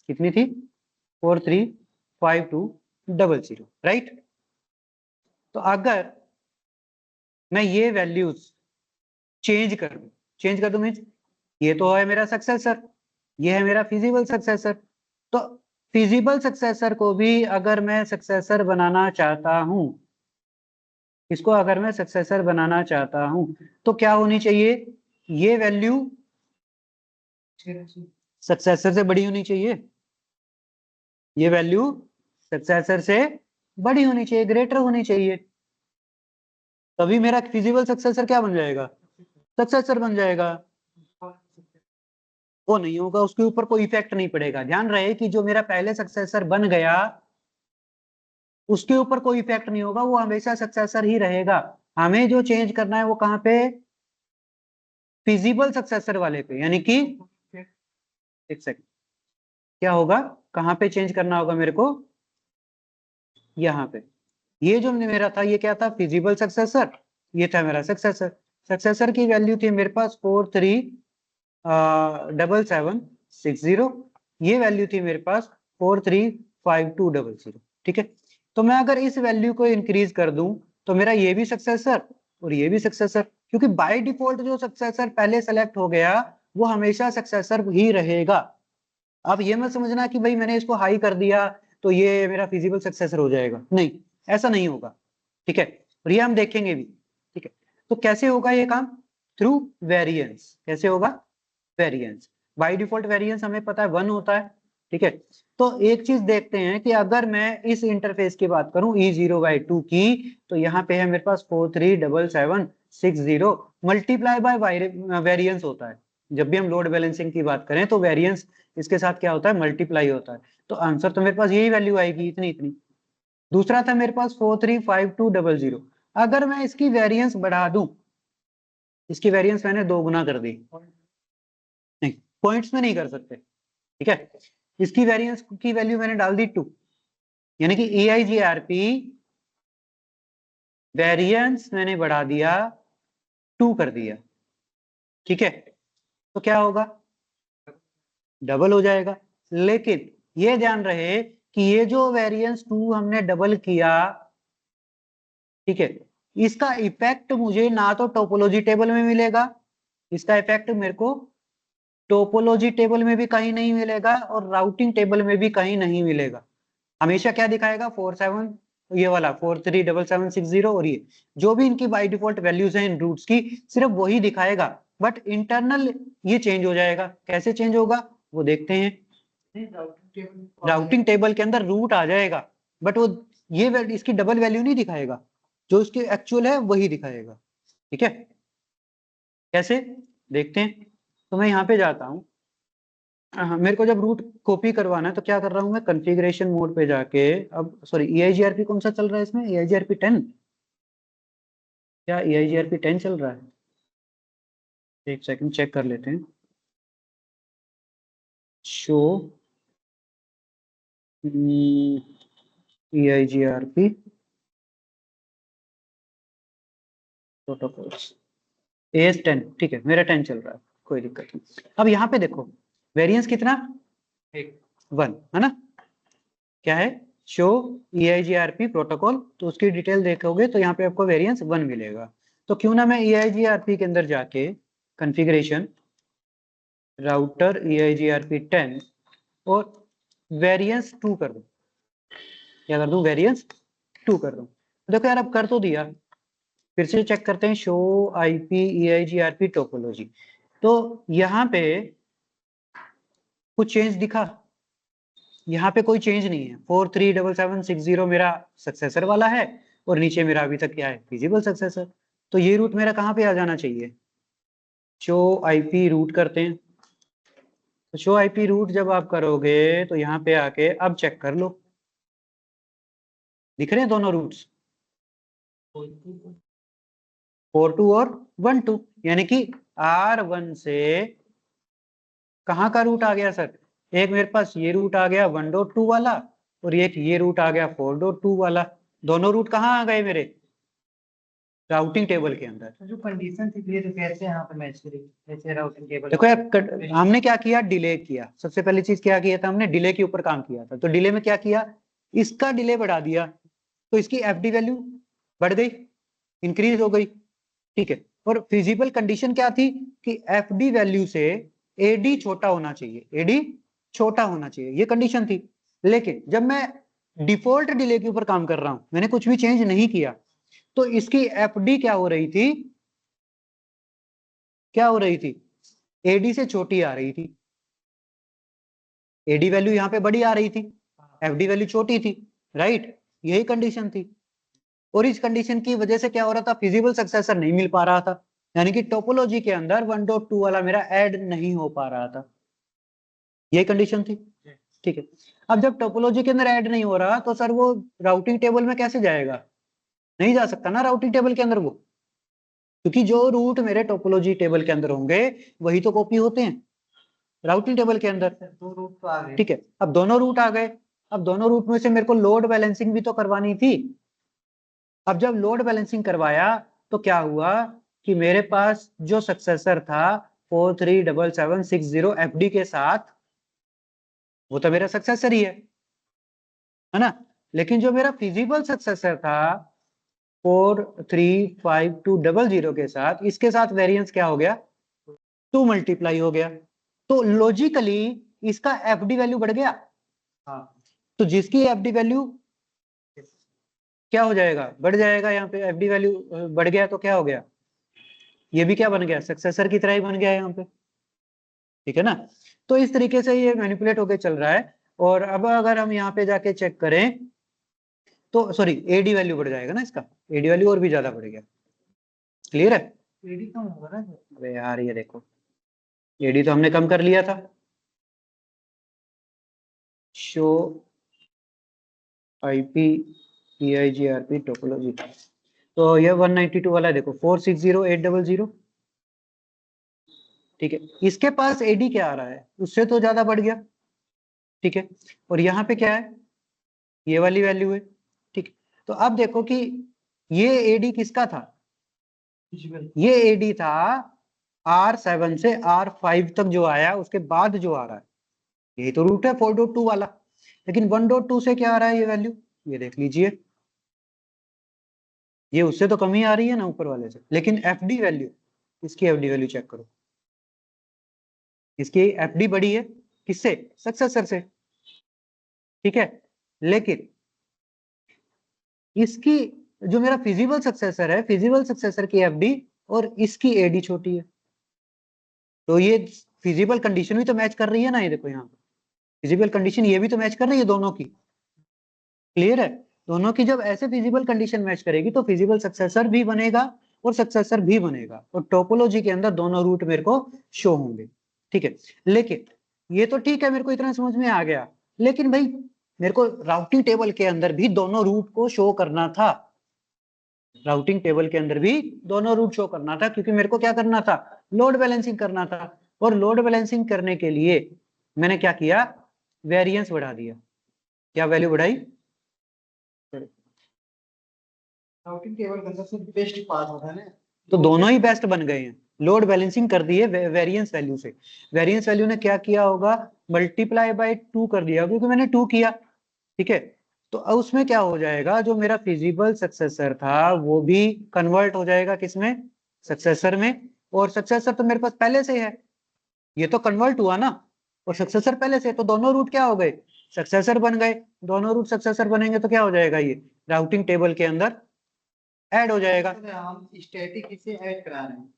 कितनी थी, 435200, राइट। तो अगर मैं ये वैल्यूज चेंज कर दूं मीन्स ये तो है मेरा सक्सेसर, ये है मेरा फिजिबल सक्सेसर, तो फिजिबल सक्सेसर को भी अगर मैं सक्सेसर बनाना चाहता हूं, इसको अगर मैं सक्सेसर बनाना चाहता हूं तो क्या होनी चाहिए, ये वैल्यू सक्सेसर से बड़ी होनी चाहिए, ये वैल्यू सक्सेसर से बड़ी होनी चाहिए, ग्रेटर होनी चाहिए, तभी मेरा फिजिबल सक्सेसर क्या बन जाएगा, सक्सेसर बन जाएगा। वो नहीं होगा, उसके ऊपर कोई इफेक्ट नहीं पड़ेगा, ध्यान रहे कि जो मेरा पहले सक्सेसर बन गया उसके ऊपर कोई इफेक्ट नहीं होगा, वो हमेशा सक्सेसर ही रहेगा। हमें जो चेंज करना है वो कहाँ पे, फिजिबल सक्सेसर वाले पे, यानी कि एक सेकंड, क्या होगा, कहाँ पे चेंज करना होगा मेरे को, यहाँ पे। ये जो मेरा था ये क्या था, फिजिबल सक्सेसर, ये था मेरा सक्सेसर। सक्सेसर की वैल्यू थी मेरे पास 437760, ये वैल्यू थी मेरे पास 435200। ठीक है, तो मैं अगर इस वैल्यू को इंक्रीज कर दूं तो मेरा ये भी सक्सेसर और ये भी सक्सेसर, क्योंकि बाय डिफॉल्ट जो सक्सेसर पहले सेलेक्ट हो गया वो हमेशा सक्सेसर ही रहेगा। अब ये मत समझना कि भाई मैंने इसको हाई कर दिया तो ये मेरा फिजिबल सक्सेसर हो जाएगा, नहीं, ऐसा नहीं होगा। ठीक है, और ये हम देखेंगे भी। ठीक है, तो कैसे होगा ये काम, थ्रू वेरिएंस। कैसे होगा, वेरिएंस। बाय डिफॉल्ट वेरिएंस हमें पता है 1 होता है। ठीक है, तो एक चीज देखते हैं कि अगर मैं इस इंटरफेस की बात करूं E0/2 की, तो यहाँ पे है मेरे पास 437760 मल्टीप्लाई बाय वेरिएंस होता है। जब भी हम लोड बैलेंसिंग की बात करें तो वेरिएंस इसके साथ क्या होता है, मल्टीप्लाई होता है। तो आंसर तो मेरे पास यही वैल्यू आएगी, इतनी इतनी। दूसरा था मेरे पास 435200, अगर मैं इसकी वेरिएंस बढ़ा दूं, इसकी वेरिएंस मैंने 2 गुना कर दी, नहीं पॉइंट्स में नहीं कर सकते। ठीक है, इसकी वेरिएंस की वैल्यू मैंने डाल दी 2, यानी कि EIGRP वेरिएंस मैंने बढ़ा दिया 2 कर दिया। ठीक है, तो क्या होगा, डबल हो जाएगा। लेकिन ये ध्यान रहे कि ये जो वेरिएंस 2 हमने डबल किया, ठीक है, इसका इफेक्ट मुझे ना तो टोपोलॉजी टेबल में मिलेगा, इसका इफेक्ट मेरे को टोपोलॉजी टेबल में भी कहीं नहीं मिलेगा और राउटिंग टेबल में भी कहीं नहीं मिलेगा। हमेशा क्या दिखाएगा, 47, ये वाला 437760, और ये जो भी इनकी बाय डिफॉल्ट वैल्यूज हैं इन रूट्स की, सिर्फ वही दिखाएगा। बट इंटरनल ये चेंज हो जाएगा। कैसे चेंज होगा वो देखते हैं। राउटिंग टेबल के अंदर रूट आ जाएगा, बट वो ये इसकी डबल वैल्यू नहीं दिखाएगा, जो इसकी एक्चुअल है वही दिखाएगा। ठीक है, कैसे देखते हैं। तो मैं यहाँ पे जाता हूँ, मेरे को जब रूट कॉपी करवाना है तो क्या कर रहा हूँ मैं, कॉन्फ़िगरेशन मोड पे जाके, अब सॉरी EIGRP कौन सा चल रहा है इसमें, EIGRP 10, क्या EIGRP 10 चल रहा है, एक सेकंड चेक कर लेते हैं। शो EIGRP प्रोटोकॉल्स AS10, ठीक है, मेरा 10 चल रहा है, कोई दिक्कत नहीं। अब यहाँ पे देखो वेरिएंस कितना, 1 है ना, क्या है, शो EIGRP प्रोटोकॉल, तो उसकी डिटेल देखोगे तो यहाँ पे आपको वेरिएंस 1 मिलेगा। तो क्यों ना मैं EIGRP के अंदर जाके कॉन्फ़िगरेशन, राउटर EIGRP 10 और वेरिएंस 2 कर दूं, क्या कर दूं, वेरिएंस 2 कर दूं। देखो यार अब कर तो दिया, फिर से चेक करते हैं, शो IP EIGRP टोपोलॉजी। तो यहाँ पे कुछ चेंज दिखा, यहाँ पे कोई चेंज नहीं है। 437760 मेरा सक्सेसर वाला है और नीचे मेरा अभी तक क्या है, फिजिबल सक्सेसर। तो ये रूट मेरा कहाँ पे आ जाना चाहिए, शो IP रूट करते हैं। तो शो IP रूट जब आप करोगे तो यहाँ पे आके अब चेक कर लो, दिख रहे हैं दोनों रूट्स, 42 और 12, यानी कि R1 से कहाँ का रूट आ गया सर, एक मेरे पास ये रूट आ गया 1.2 वाला और एक ये रूट आ गया 4.2 वाला। दोनों रूट कहाँ आ गए मेरे, राउटिंग टेबल के अंदर। तो जो कंडीशन थी फिर कैसे यहाँ पे मैच करी, जैसे राउटिंग टेबल। देखो यार हमने क्या किया, डिले किया। सबसे पहली चीज क्या किया था, हमने डिले के ऊपर काम किया था। तो डिले में क्या किया, इसका डिले बढ़ा दिया, तो इसकी FD वैल्यू बढ़ गई, इंक्रीज हो गई। ठीक है, और फिजिबल कंडीशन क्या थी कि FD वैल्यू से AD छोटा होना चाहिए, AD छोटा होना चाहिए, ये कंडीशन थी। लेकिन जब मैं डिफॉल्ट डिले के ऊपर काम कर रहा हूं, मैंने कुछ भी चेंज नहीं किया, तो इसकी FD क्या हो रही थी, क्या हो रही थी, AD से छोटी आ रही थी। AD वैल्यू यहाँ पे बड़ी आ रही थी, FD वैल्यू छोटी थी, राइट, यही कंडीशन थी। और इस कंडीशन की वजह से क्या हो रहा था, फिजिबल सक्सेसर नहीं मिल पा रहा था, यानी कि टोपोलॉजी के अंदर 1.2 वाला मेरा ऐड नहीं हो पा रहा था, यही कंडीशन थी। ठीक है, अब जब टोपोलॉजी के अंदर ऐड नहीं हो रहा तो सर वो राउटिंग टेबल में कैसे जाएगा, नहीं जा सकता ना राउटिंग टेबल के अंदर वो। क्योंकि जो रूट मेरे टोपोलॉजी टेबल के अंदर होंगे वही तो कॉपी होते हैं राउटिंग टेबल के अंदर। दो रूट तो आ गए। ठीक है, अब दोनों रूट आ गए। अब दोनों रूट में से मेरे को लोड बैलेंसिंग भी तो करवानी थी। अब जब लोड बैलेंसिंग करवाया तो क्या हुआ कि मेरे पास जो सक्सेसर था 437760 FD के साथ, वो तो मेरा सक्सेसर ही है ना। लेकिन जो मेरा फिजिबल सक्सेसर था 435200 के साथ, इसके साथ वेरिएंस क्या हो गया, 2 मल्टीप्लाई हो गया। तो लॉजिकली इसका FD वैल्यू बढ़ गया। हाँ। तो जिसकी FD वैल्यू क्या हो जाएगा, बढ़ जाएगा। यहाँ पे FD वैल्यू बढ़ गया तो क्या हो गया, ये भी क्या बन गया, सक्सेसर की तरह ही बन गया यहाँ पे। ठीक है ना। तो इस तरीके से ये मैनिपुलेट होके चल रहा है। और अब अगर हम यहाँ पे जाके चेक करें तो सॉरी AD वैल्यू बढ़ जाएगा ना, इसका AD वैल्यू और भी ज्यादा बढ़ गया। क्लियर है। एडी कम होगा ना। अरे यार ये देखो, AD तो हमने कम कर लिया था। शो IP EIGRP टोपोलॉजी, तो ये 192 वाला देखो 460800। ठीक है, इसके पास AD क्या आ रहा है, उससे तो ज्यादा बढ़ गया। ठीक है, और यहाँ पे क्या है, ये वाली वैल्यू है। ठीक, तो अब देखो कि ये AD किसका था, ये AD था R7 से R5 तक जो आया, उसके बाद जो आ रहा है यही तो रूट है 4.2 वाला। लेकिन 1.2 से क्या आ रहा है ये वैल्यू, ये देख लीजिए, ये उससे तो कम ही आ रही है ना ऊपर वाले से। लेकिन FD वैल्यू, इसकी FD वैल्यू चेक करो, इसकी FD बड़ी है किससे, सक्सेसर से। ठीक है, लेकिन इसकी जो मेरा फिजिबल सक्सेसर है, फिजिबल सक्सेसर की FD और इसकी AD छोटी है। तो ये फिजिबल कंडीशन भी तो मैच कर रही है ना, ये देखो यहाँ फिजिबल कंडीशन ये भी तो मैच कर रही है दोनों की। क्लियर है, दोनों की जब ऐसे फिजिबल कंडीशन मैच करेगी तो फिजिबल सक्सेसर भी बनेगा और सक्सेसर भी बनेगा, और टोपोलॉजी के अंदर दोनों रूट मेरे को शो होंगे। ठीक है, लेकिन ये तो ठीक है, मेरे को इतना समझ में आ गया। लेकिन भाई मेरे को राउटिंग टेबल के अंदर भी दोनों रूट को शो करना था, राउटिंग टेबल के अंदर भी दोनों रूट शो करना था, क्योंकि मेरे को क्या करना था, लोड बैलेंसिंग करना था। और लोड बैलेंसिंग करने के लिए मैंने क्या किया, वेरिएंस बढ़ा दिया। क्या वैल्यू बढ़ाई, राउटिंग टेबल के अंदर से बेस्ट पास होता है ना। तो दोनों ही बेस्ट बन गए हैं। लोड बैलेंसिंग कर दी है वेरिएंस वैल्यू से। वेरिएंस वैल्यू ने क्या किया होगा, मल्टीप्लाई बाय 2 कर दिया, क्योंकि मैंने 2 किया। ठीक है, तो अब उसमें क्या हो जाएगा, जो मेरा फिजिबल सक्सेसर था वो भी कन्वर्ट हो जाएगा किसमें, सक्सेसर में। और सक्सेसर तो मेरे पास पहले से है, ये तो कन्वर्ट हुआ ना, और सक्सेसर पहले से, तो दोनों रूट क्या हो गए, सक्सेसर बन गए। दोनों रूट सक्सेसर बनेंगे तो क्या हो जाएगा, ये राउटिंग टेबल के अंदर ऐड हो जाएगा। हम स्टैटिक इसे ऐड करा रहे हैं।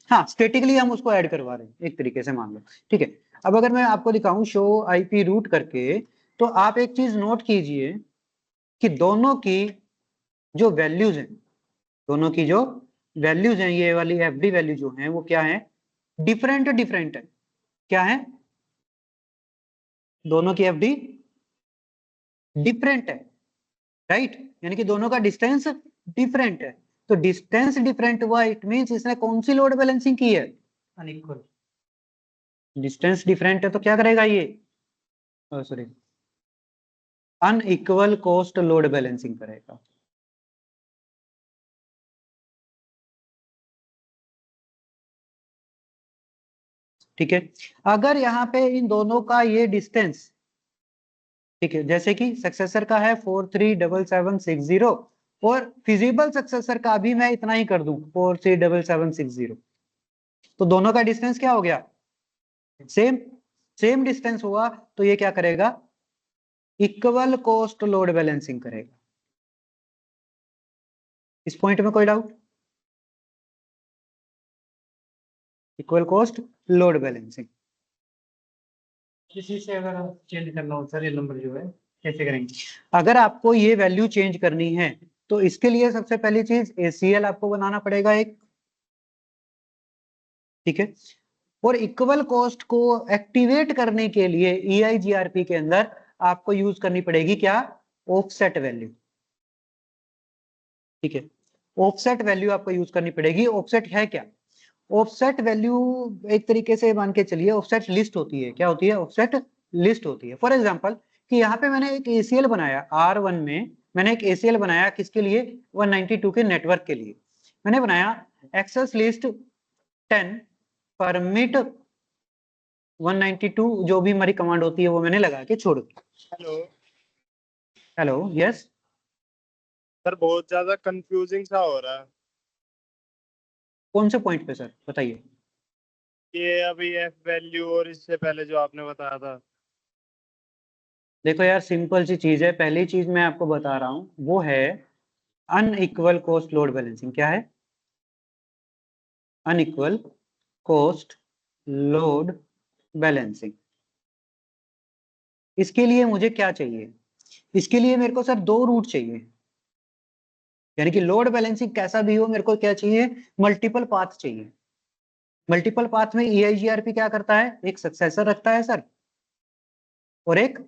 हाँ, स्टेटिकली हम उसको ऐड करवा रहे हैं एक तरीके से मान लो। ठीक है, अब अगर मैं आपको दिखाऊं शो IP रूट करके, तो आप एक चीज नोट कीजिए कि दोनों की जो वैल्यूज हैं, दोनों की जो वैल्यूज हैं, ये वाली FD वैल्यू जो है वो क्या है, डिफरेंट डिफरेंट है। क्या है, दोनों की FD डिफरेंट है, राइट। यानी कि दोनों का डिस्टेंस डिफरेंट है। तो डिस्टेंस डिफरेंट हुआ, इट मींस इसने कौन सी लोड बैलेंसिंग की है, अनइक्वल। डिस्टेंस डिफरेंट है तो क्या करेगा ये, sorry, unequal cost load balancing करेगा। ठीक है, अगर यहाँ पे इन दोनों का ये डिस्टेंस, ठीक है, जैसे कि सक्सेसर का है 437760 और फिजिबल सक्सेसर का भी मैं इतना ही कर दूं 437760, तो दोनों का डिस्टेंस क्या हो गया, सेम। सेम डिस्टेंस हुआ तो ये क्या करेगा, इक्वल कोस्ट लोड बैलेंसिंग करेगा। इस पॉइंट में कोई doubt, equal cost load balancing. इसी से अगर हम चेंज करना हो सर ये नंबर जो है कैसे करेंगे। अगर आपको ये वैल्यू चेंज करनी है तो इसके लिए सबसे पहली चीज ACL आपको बनाना पड़ेगा एक। ठीक है, और इक्वल कोस्ट को एक्टिवेट करने के लिए EIGRP के अंदर आपको यूज करनी पड़ेगी क्या, ऑफसेट वैल्यू। ठीक है, ऑफसेट वैल्यू आपको यूज करनी पड़ेगी। ऑफसेट है क्या? ऑफसेट वैल्यू एक तरीके से मान के चलिए ऑफसेट लिस्ट होती है। क्या होती है? ऑफसेट लिस्ट होती है। फॉर एग्जांपल कि यहाँ पे मैंने एक ACL बनाया, R1 में मैंने एक ACL बनाया किसके लिए? 192 के नेटवर्क के लिए। मैंने बनाया एक्सेस लिस्ट 10 परमिट 192, जो भी हमारी कमांड होती है वो मैंने लगा के छोड़ दी। हेलो हेलो, यस सर, बहुत ज्यादा कंफ्यूजिंग सा हो रहा है। कौन से पॉइंट पे सर, बताइए। ये अभी एफ वैल्यू और इससे पहले जो आपने बताया था। देखो यार, सिंपल सी चीज है। पहली चीज मैं आपको बता रहा हूं वो है अनइक्वल कोस्ट लोड बैलेंसिंग। क्या है? Unequal cost load balancing. इसके लिए मुझे क्या चाहिए? इसके लिए मेरे को सर दो रूट चाहिए। यानी कि लोड बैलेंसिंग कैसा भी हो, मेरे को क्या चाहिए? मल्टीपल पाथ चाहिए। मल्टीपल पाथ में EIGRP क्या करता है? एक सक्सेसर रखता है सर, और एक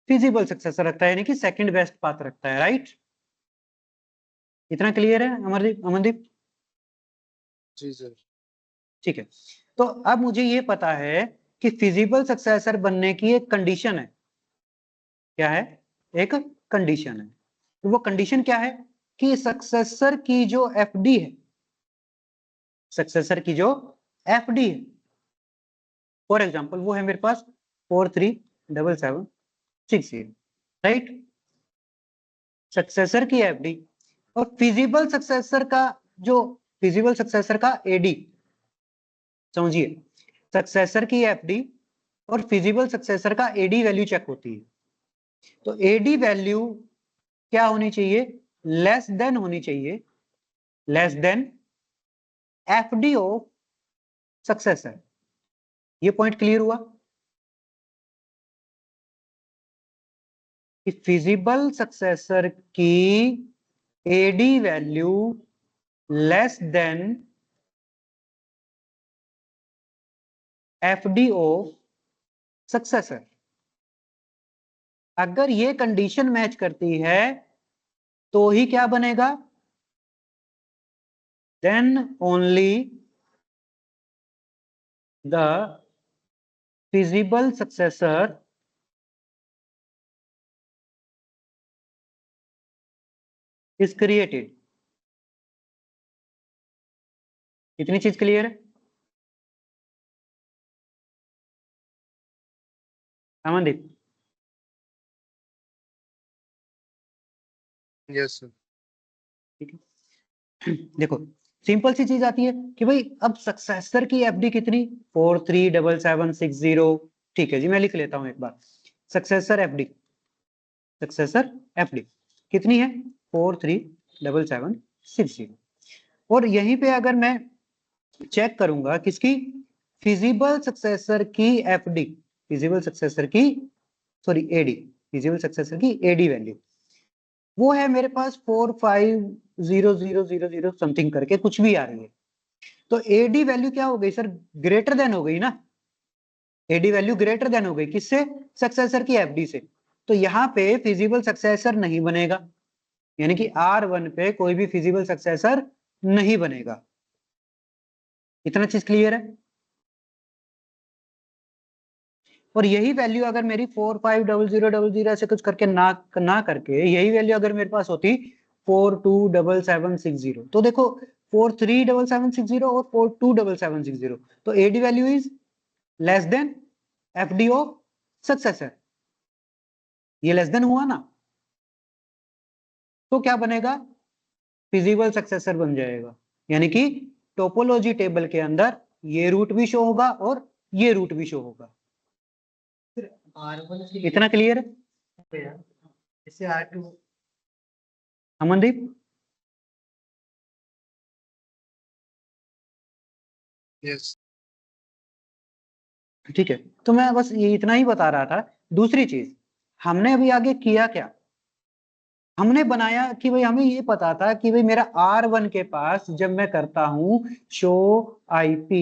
फिजिबल सक्सेसर रखता है, यानी कि सेकंड बेस्ट पाथ रखता है। राइट? इतना क्लियर है अमरदीप? अमनदीप, जी सर। ठीक है। तो अब मुझे ये पता है कि फिजिबल सक्सेसर बनने की एक कंडीशन है। क्या है? एक कंडीशन है। तो वो कंडीशन क्या है? कि सक्सेसर की जो FD है, सक्सेसर की जो FD है, फॉर एग्जांपल वो है मेरे पास 437760। राइट? सक्सेसर की FD और फिजिबल सक्सेसर का जो फिजिबल सक्सेसर का AD, समझिए, सक्सेसर की FD और फिजिबल सक्सेसर का AD वैल्यू चेक होती है। तो AD वैल्यू क्या होनी चाहिए? लेस देन होनी चाहिए, less than FD of successor. ये पॉइंट क्लियर हुआ कि फिजिबल सक्सेसर की AD value less than FD of successor. अगर ये कंडीशन मैच करती है तो ही क्या बनेगा? Then only the feasible successor is created. इतनी चीज क्लियर है अमनदीप? Yes sir. ठीक है। देखो, सिंपल सी चीज आती है कि भाई अब सक्सेसर की FD कितनी? 437760। ठीक है जी, मैं लिख लेता हूं एक बार। सक्सेसर FD, सक्सेसर FD कितनी है? 437760। और यहीं पे अगर मैं चेक करूंगा किसकी? फिजिबल सक्सेसर की FD, फिजिबल सक्सेसर की, सॉरी AD, फिजिबल सक्सेसर की AD वैल्यू वो है मेरे पास 450000 समथिंग करके कुछ भी आ रही है। तो AD वैल्यू क्या हो गई सर? ग्रेटर देन हो गई ना। AD वैल्यू ग्रेटर देन हो गई किससे? सक्सेसर की FD से। तो यहाँ पे फिजिबल सक्सेसर नहीं बनेगा, यानी कि R1 पे कोई भी फिजिबल सक्सेसर नहीं बनेगा। इतना चीज क्लियर है? और यही वैल्यू अगर मेरी 450000 ऐसे कुछ करके ना करके यही वैल्यू अगर मेरे पास होती 427760, तो देखो 437760 और 427760, तो AD value is less then FD of successor. ये लेस देन हुआ ना, तो क्या बनेगा? फिजिबल सक्सेसर बन जाएगा। यानी कि टोपोलॉजी टेबल के अंदर ये रूट भी शो होगा और ये रूट भी शो होगा। इतना क्लियर है इससे R2 अमनदीप? यस। ठीक है, तो मैं बस ये इतना ही बता रहा था। दूसरी चीज हमने अभी आगे किया क्या? हमने बनाया कि भाई हमें ये पता था कि भाई मेरा R1 के पास जब मैं करता हूं शो IP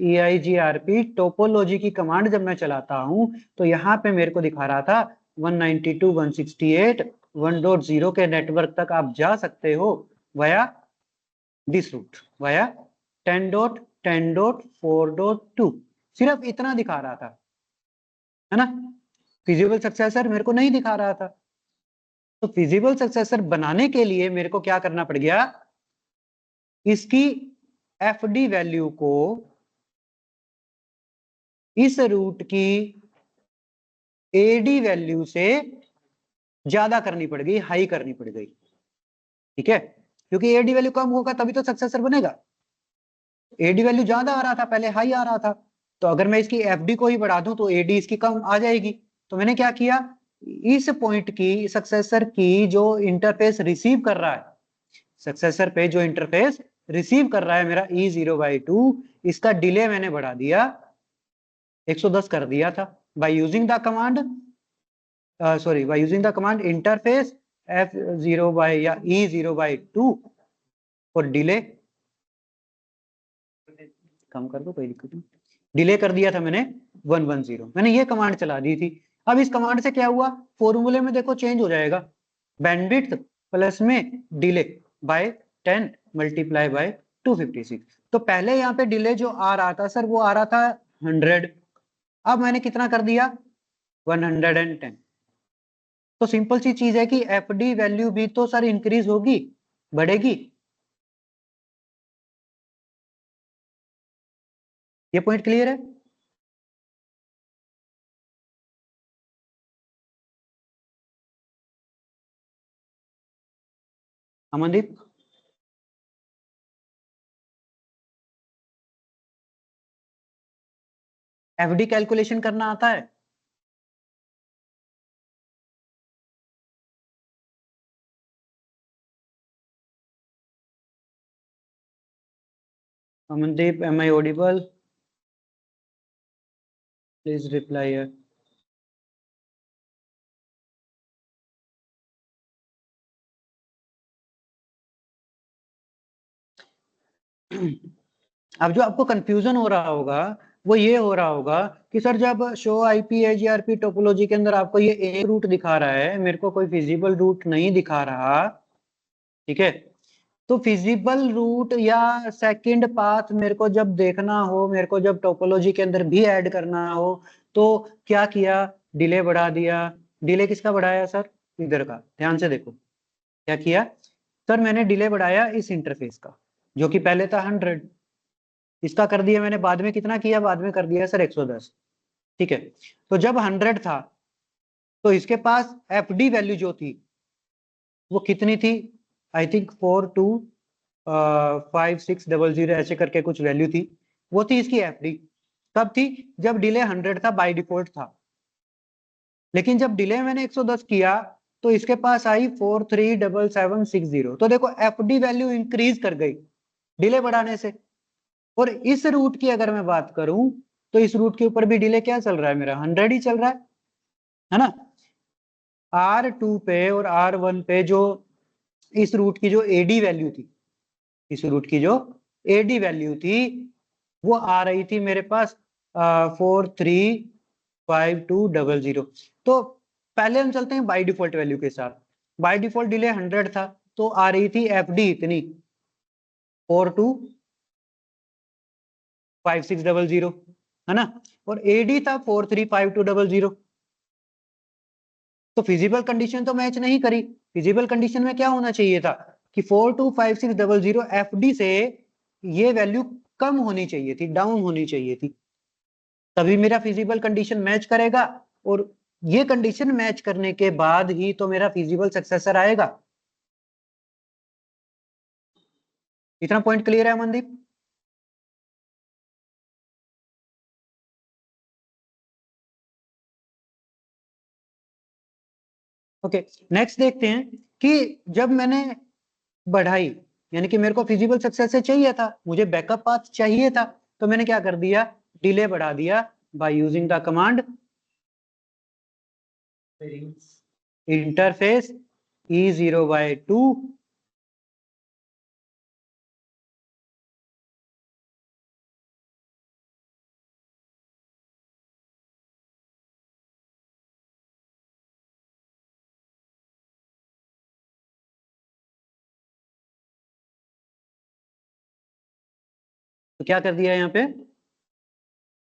EIGRP टोपोलॉजी की कमांड जब मैं चलाता हूं तो यहाँ पे मेरे को दिखा रहा था 192.168.1.0 के नेटवर्क तक आप जा सकते हो, via this route, via 10.10.4.2, सिर्फ इतना दिखा रहा था, है ना। फिजिबल सक्सेसर मेरे को नहीं दिखा रहा था, तो फिजिबल सक्सेसर बनाने के लिए मेरे को क्या करना पड़ गया, इसकी एफडी वैल्यू को इस रूट की एडी वैल्यू से ज्यादा करनी पड़ गई, हाई करनी पड़ गई, ठीक है, क्योंकि एडी वैल्यू कम होगा तभी तो सक्सेसर बनेगा। एडी वैल्यू ज्यादा आ रहा था, पहले हाई आ रहा था, तो अगर मैं इसकी एफडी को ही बढ़ा दूं तो एडी इसकी कम आ जाएगी। तो मैंने क्या किया, इस पॉइंट की सक्सेसर की जो इंटरफेस रिसीव कर रहा है, सक्सेसर पे जो इंटरफेस रिसीव कर रहा है मेरा E0/2, इसका डिले मैंने बढ़ा दिया, 110 कर दिया था, by using the command by using the command interface F0 या E0/2 और डिले कम कर दो, कोई दिक्कत नहीं, डिले कर दिया था मैंने 110, मैंने ये कमांड चला दी थी। अब इस कमांड से क्या हुआ, फॉर्मूले में देखो चेंज हो जाएगा, बैंडविड्थ प्लस में डिले बाय 10 मल्टीप्लाई बाय 256। तो पहले यहाँ पे डिले जो आ रहा था सर, वो आ रहा था 100, अब मैंने कितना कर दिया, 110। तो सिंपल सी चीज है कि एफडी वैल्यू भी तो सर इंक्रीज होगी, बढ़ेगी। ये पॉइंट क्लियर है। अमनदीप, एफडी कैलकुलेशन करना आता है। Amandeep, am I audible? Please reply here. अब जो आपको कंफ्यूजन हो रहा होगा वो ये हो रहा होगा कि सर जब शो आईपी एजीआरपी टोपोलॉजी के अंदर आपको ये एक रूट दिखा रहा है, मेरे को कोई फिजिबल रूट नहीं दिखा रहा, ठीक है, तो फिजिबल रूट या सेकंड पाथ मेरे को जब देखना हो, मेरे को जब टोपोलॉजी के अंदर भी ऐड करना हो, तो क्या किया, डिले बढ़ा दिया। डिले किसका बढ़ाया सर, इधर का, ध्यान से देखो क्या किया सर, मैंने डिले बढ़ाया इस इंटरफेस का, जो कि पहले था 100, इसका कर दिया मैंने बाद में, कितना किया बाद में, कर दिया सर 110, ठीक है। तो जब 100 था तो इसके पास एफडी वैल्यू जो थी वो कितनी थी, आई थिंक 425600 ऐसे करके कुछ वैल्यू थी, वो थी इसकी एफडी। कब थी, जब डिले 100 था, बाय डिफॉल्ट था। लेकिन जब डिले मैंने 110 किया तो इसके पास आई 437760, तो देखो एफडी वैल्यू इंक्रीज कर गई डिले बढ़ाने से। और इस रूट की अगर मैं बात करूं तो इस रूट के ऊपर भी डिले क्या चल रहा है, मेरा 100 ही चल रहा है ना। R2 पे और R1 पे जो इस रूट की जो एडी वैल्यू थी, इस रूट की जो एडी वैल्यू थी वो आ रही थी मेरे पास 435200। तो पहले हम चलते हैं बाय डिफॉल्ट वैल्यू के साथ। बाय डिफॉल्ट डिले 100 था तो आ रही थी एफडी इतनी 425600, है ना, और एडी था 435200। तो फिजिबल कंडीशन तो मैच नहीं करी। फिजिबल कंडीशन में क्या होना चाहिए था कि 425600 एफडी से ये वैल्यू कम होनी चाहिए थी, डाउन होनी चाहिए थी, तभी मेरा फिजिबल कंडीशन मैच करेगा। और ये कंडीशन मैच करने के बाद ही तो मेरा फिजिबल सक्सेसर आएगा। इतना पॉइंट क्लियर है मनदीप। ओके, नेक्स्ट देखते हैं कि जब मैंने बढ़ाई, यानी कि मेरे को फिजिबल सक्सेसर चाहिए था, मुझे बैकअप पाथ चाहिए था, तो मैंने क्या कर दिया, डिले बढ़ा दिया by using the command interface E0/2 तो क्या कर दिया यहाँ पे,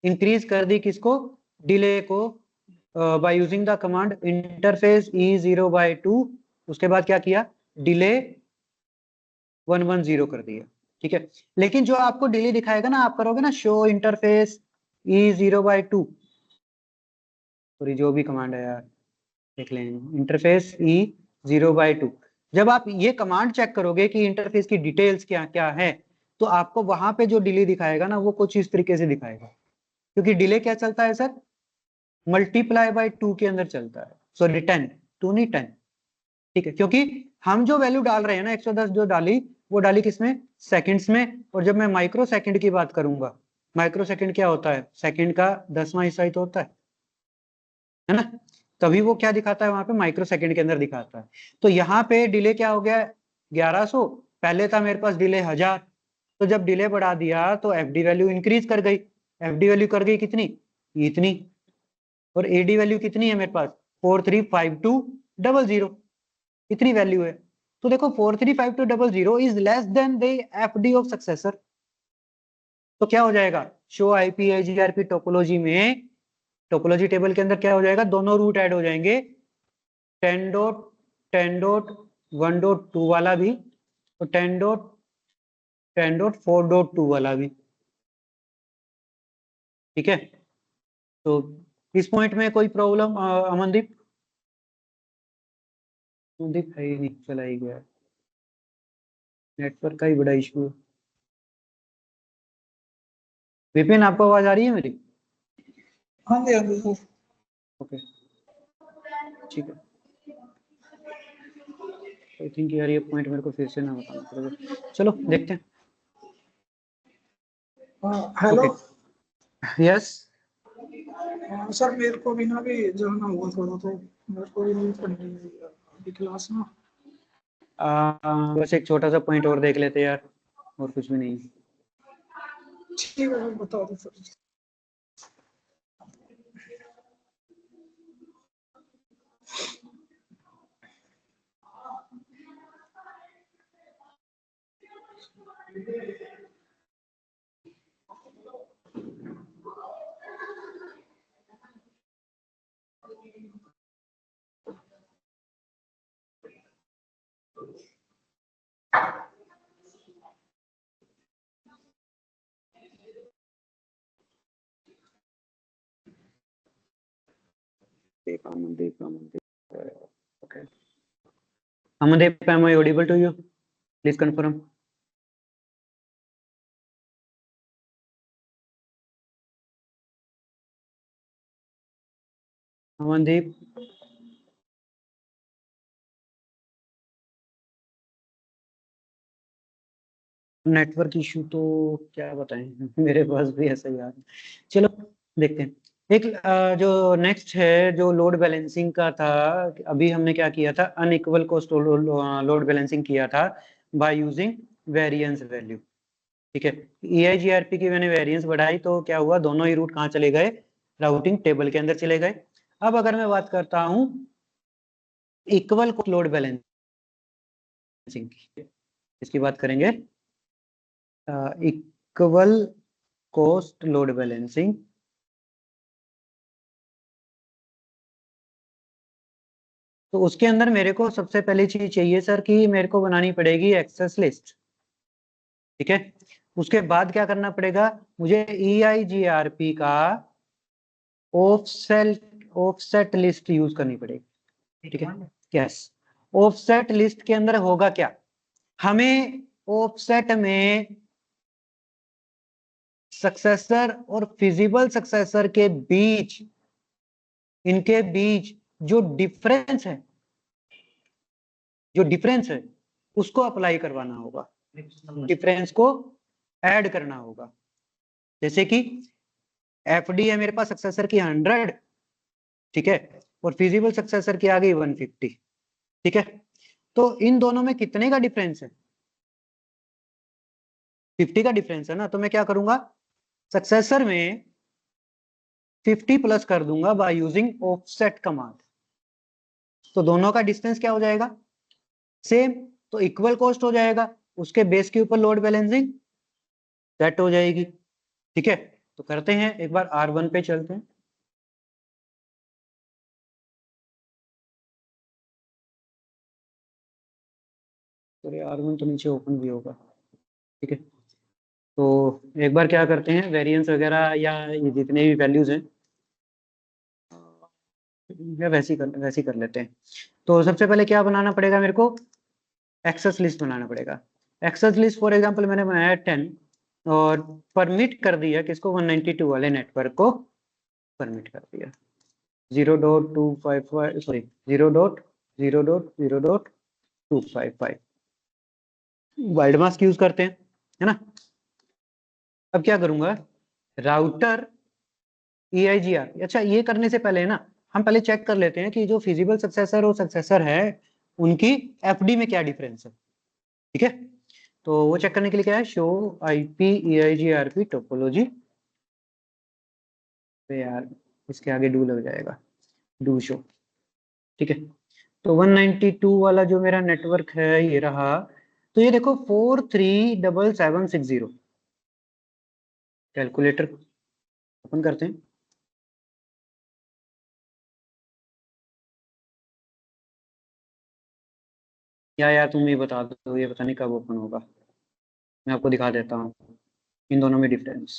इंक्रीज कर दी किसको, डिले को, by using the command interface E0/2। उसके बाद क्या किया, डिले 110 कर दिया, ठीक है। लेकिन जो आपको डिले दिखाएगा ना, आप करोगे ना शो इंटरफेस E0/2, सॉरी जो भी कमांड है यार, देख लें, इंटरफेस E0/2। जब आप ये कमांड चेक करोगे कि इंटरफेस की डिटेल्स क्या क्या है, तो आपको वहां पे जो डिले दिखाएगा ना, वो कुछ इस तरीके से दिखाएगा, क्योंकि डिले क्या चलता है सर, मल्टीप्लाई बाय 2 के अंदर चलता है, सॉरी 10, 2 नहीं 10, ठीक है। क्योंकि हम जो वैल्यू डाल रहे हैं ना 110 जो डाली, वो डाली किसमें, सेकंड्स में। और जब मैं माइक्रो सेकंड की बात करूंगा, माइक्रो सेकंड क्या होता है, सेकंड का 10वां हिस्सा ही तो होता है ना, तभी वो क्या दिखाता है वहां पे, माइक्रो सेकंड के अंदर दिखाता है। तो यहाँ पे डिले क्या हो गया, 1100, पहले था मेरे पास डिले 1000, तो जब डिले बढ़ा दिया तो एफडी वैल्यू इंक्रीज कर गई, एफडी वैल्यू कर गई कितनी, इतनी, और एडी वैल्यू कितनी है मेरे पास, 435200, इतनी वैल्यू है। तो देखो 435200 is less then the FD of successor. तो क्या हो जाएगा, शो आईपीआईजीआरपी टोपोलॉजी में, टोपोलॉजी टेबल के अंदर क्या हो जाएगा, दोनों रूट ऐड हो जाएंगे, 10.10.1.2 वाला भी और 10.10.4.2 वाला भी, ठीक है। तो इस पॉइंट में कोई प्रॉब्लम, अमनदीप, अमनदीप है ही नहीं, चला ही गया, नेटवर्क का ही बड़ा इशू है। विपिन आपको आवाज आ रही है मेरी, हाँ जी हाँ जी सर। ओके ठीक है। आई थिंक यार ये पॉइंट मेरे को फिर से ना बताना पड़ेगा, चलो देखते हैं। हेलो यस सर, मेरे को भी ना भी जाना हुआ थोड़ा, तो मेरे को भी नींद पड़नी है अभी क्लास ना। बस एक छोटा सा पॉइंट और देख लेते यार, और कुछ भी नहीं। ठीक है सर, बता दो sir. Okay. Amandeep, am I audible to you? Please confirm. Amandeep. Network issue तो क्या बताएं, मेरे पास भी ऐसा ही आ रहा है। चलो देखते हैं। एक जो नेक्स्ट है, जो लोड बैलेंसिंग का था, अभी हमने क्या किया था, अनइक्वल कोस्ट लोड बैलेंसिंग किया था बाय यूजिंग वेरिएंस वैल्यू, ठीक है। EIGRP की मैंने वेरिएंस बढ़ाई तो क्या हुआ, दोनों ही रूट कहाँ चले गए, राउटिंग टेबल के अंदर चले गए। अब अगर मैं बात करता हूँ इक्वल लोड बैलेंसिंग की, इसकी बात करेंगे, इक्वल कोस्ट लोड बैलेंसिंग। तो उसके अंदर मेरे को सबसे पहली चीज चाहिए सर कि मेरे को बनानी पड़ेगी एक्सेस लिस्ट, ठीक है। उसके बाद क्या करना पड़ेगा, मुझे EIGRP का ऑफसेट लिस्ट यूज करनी पड़ेगी, ठीक है। यस, ऑफसेट लिस्ट के अंदर होगा क्या, हमें ऑफसेट में सक्सेसर और फिजिबल सक्सेसर के बीच, इनके बीच जो डिफरेंस है, जो डिफरेंस है उसको अप्लाई करवाना होगा, डिफरेंस को ऐड करना होगा। जैसे कि एफडी है मेरे पास सक्सेसर की 100, ठीक है, और फिजिबल सक्सेसर की आ गई 150, ठीक है। तो इन दोनों में कितने का डिफरेंस है, 50 का डिफरेंस है ना। तो मैं क्या करूंगा, सक्सेसर में 50 प्लस कर दूंगा बाय यूजिंग ऑफसेट कमांड। तो दोनों का डिस्टेंस क्या हो जाएगा, सेम, तो इक्वल कॉस्ट हो जाएगा, उसके बेस के ऊपर लोड बैलेंसिंग सेट हो जाएगी। ठीक है, तो करते हैं एक बार R1 पे चलते हैं। तो R1 तो नीचे ओपन भी होगा। ठीक है, तो एक बार क्या करते हैं, वेरिएंस वगैरह या ये जितने भी वैल्यूज हैं या वैसे ही कर लेते हैं। तो सबसे पहले क्या बनाना पड़ेगा मेरे को, एक्सेस लिस्ट बनाना पड़ेगा। एक्सेस लिस्ट फॉर एग्जांपल मैंने बनाया 10 और परमिट कर दिया किसको, 192 वाले नेटवर्क को परमिट कर दिया 0.255 सॉरी 0.0.0.255 वाइड मास्क यूज करते हैं, है ना। अब क्या करूंगा, राउटर EIGR, अच्छा ये करने से पहले ना हम पहले चेक कर लेते हैं कि जो फिजिबल सक्सेसर और सक्सेसर है उनकी FD में क्या डिफरेंस है। ठीक है, तो वो चेक करने के लिए क्या है, शो IP EIGRP टोपोलॉजी पे यार इसके आगे डू लग जाएगा, डू शो। ठीक है, तो 192 वाला जो मेरा नेटवर्क है ये रहा, तो ये देखो 437760 कैलकुलेटर ओपन करते हैं। क्या यार तुम ये बता दो, ये पता नहीं कब ओपन होगा, मैं आपको दिखा देता हूँ इन दोनों में डिफरेंस।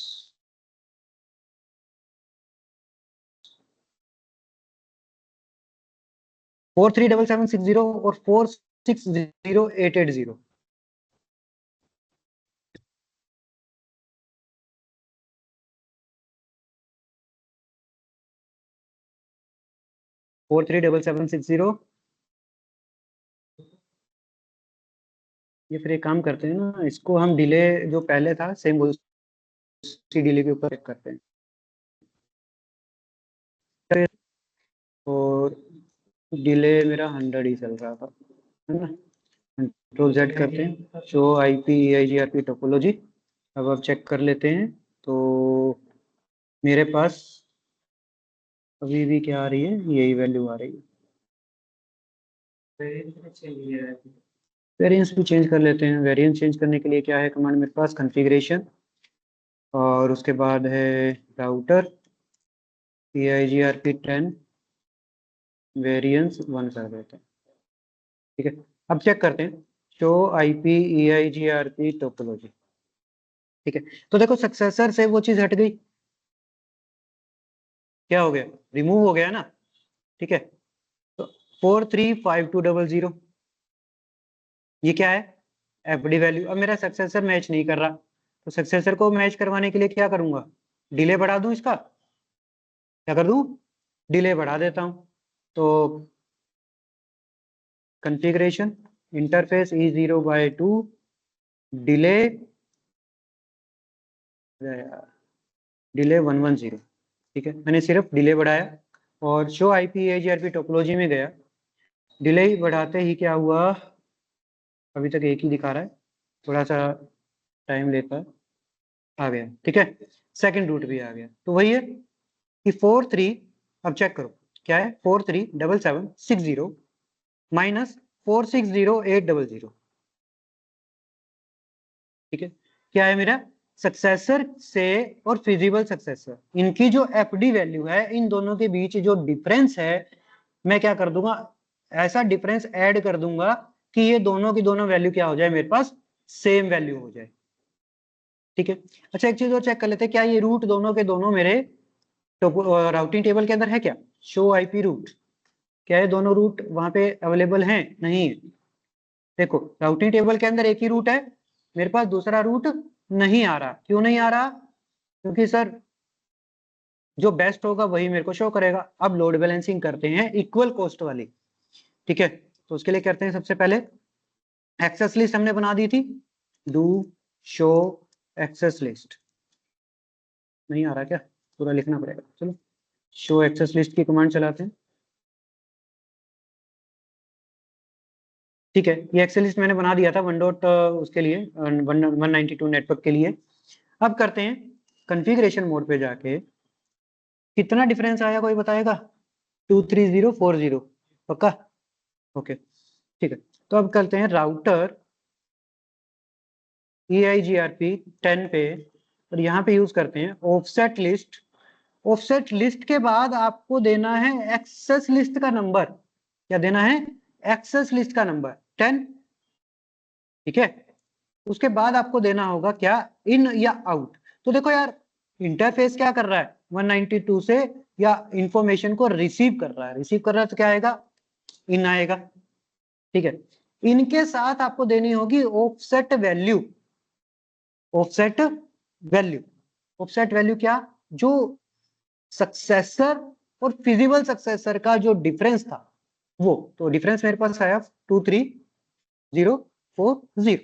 फोर 37760 और 460880। फोर 37760, ये फिर एक काम करते हैं ना, इसको हम डिले जो पहले था सेम उसी डिले के ऊपर चेक करते हैं। और डिले मेरा 100 ही चल रहा था, है ना। कंट्रोल Z करते हैं, शो IP EIGRP टोपोलॉजी। अब आप चेक कर लेते हैं, तो मेरे पास अभी भी क्या आ रही है, यही वैल्यू आ रही है। वेरिएंस भी चेंज कर लेते हैं। वेरिएंस चेंज करने के लिए क्या है कमांड मेरे पास, कॉन्फ़िगरेशन और उसके बाद है राउटर EIGRP 10 वेरिएंस 1 कर देते हैं। ठीक है, अब चेक करते हैं, शो IP EIGRP टोपोलॉजी। ठीक है, तो देखो सक्सेसर से वो चीज हट गई, क्या हो गया, रिमूव हो गया ना। ठीक है, तो 435200 ये क्या है, FD वैल्यू। अब मेरा सक्सेसर मैच नहीं कर रहा, तो सक्सेसर को मैच करवाने के लिए क्या करूंगा, डिले बढ़ा दूं इसका, क्या कर दूं, डिले बढ़ा देता हूं। तो कॉन्फ़िगरेशन इंटरफेस E0/2 डिले 110। ठीक है, मैंने सिर्फ डिले बढ़ाया और शो IP EIGRP टोपोलॉजी में गया, डिले बढ़ाते ही क्या हुआ, अभी तक एक ही दिखा रहा है, थोड़ा सा टाइम लेता है, आ गया। ठीक है, सेकंड रूट भी आ गया, तो वही है कि 43, अब चेक करो क्या है, 437760 माइनस 460800। ठीक है, क्या है मेरा सक्सेसर से और फिजिबल सक्सेसर, इनकी जो FD वैल्यू है, इन दोनों के बीच जो डिफरेंस है, मैं क्या कर दूंगा, ऐसा डिफरेंस ऐड कर दूंगा कि ये दोनों की दोनों वैल्यू क्या हो जाए, मेरे पास सेम वैल्यू हो जाए। ठीक है, अच्छा एक चीज और चेक कर लेते हैं, क्या ये रूट दोनों के दोनों मेरे राउटिंग टेबल के अंदर है क्या, शो IP रूट, क्या ये दोनों रूट वहां पे अवेलेबल हैं, नहीं है। देखो राउटिंग टेबल के अंदर एक ही रूट है, मेरे पास दूसरा रूट नहीं आ रहा, क्यों नहीं आ रहा, क्योंकि सर जो बेस्ट होगा वही मेरे को शो करेगा। अब लोड बैलेंसिंग करते हैं इक्वल कॉस्ट वाली। ठीक है, तो उसके लिए करते हैं, सबसे पहले एक्सेस लिस्ट हमने बना दी थी, डू शो एक्सेस लिस्ट, नहीं आ रहा क्या, पूरा लिखना पड़ेगा, चलो शो एक्सेस लिस्ट की कमांड चलाते हैं। ठीक है, ये एक्सेस लिस्ट मैंने बना दिया था 1 उसके लिए 192 नेटवर्क के लिए। अब करते हैं कॉन्फ़िगरेशन मोड पे जाके, कितना डिफरेंस आया कोई बताएगा, 23040 पक्का, ओके। ठीक है, तो अब करते हैं राउटर EIGRP 10 पे और यहाँ पे यूज करते हैं ऑफसेट लिस्ट। ऑफसेट लिस्ट के बाद आपको देना है एक्सेस लिस्ट का नंबर। क्या देना है? एक्सेस लिस्ट का नंबर 10। ठीक है, उसके बाद आपको देना होगा क्या? इन या आउट। तो देखो यार, इंटरफेस क्या कर रहा है 192 से, या इंफॉर्मेशन को रिसीव कर रहा है। रिसीव कर रहा है तो क्या आएगा? इन आएगा। ठीक है, इनके साथ आपको देनी होगी offset value. Offset value, offset value क्या? जो सक्सेसर और फिजिबल सक्सेसर का जो डिफरेंस था वो। तो डिफरेंस मेरे पास आया 23040,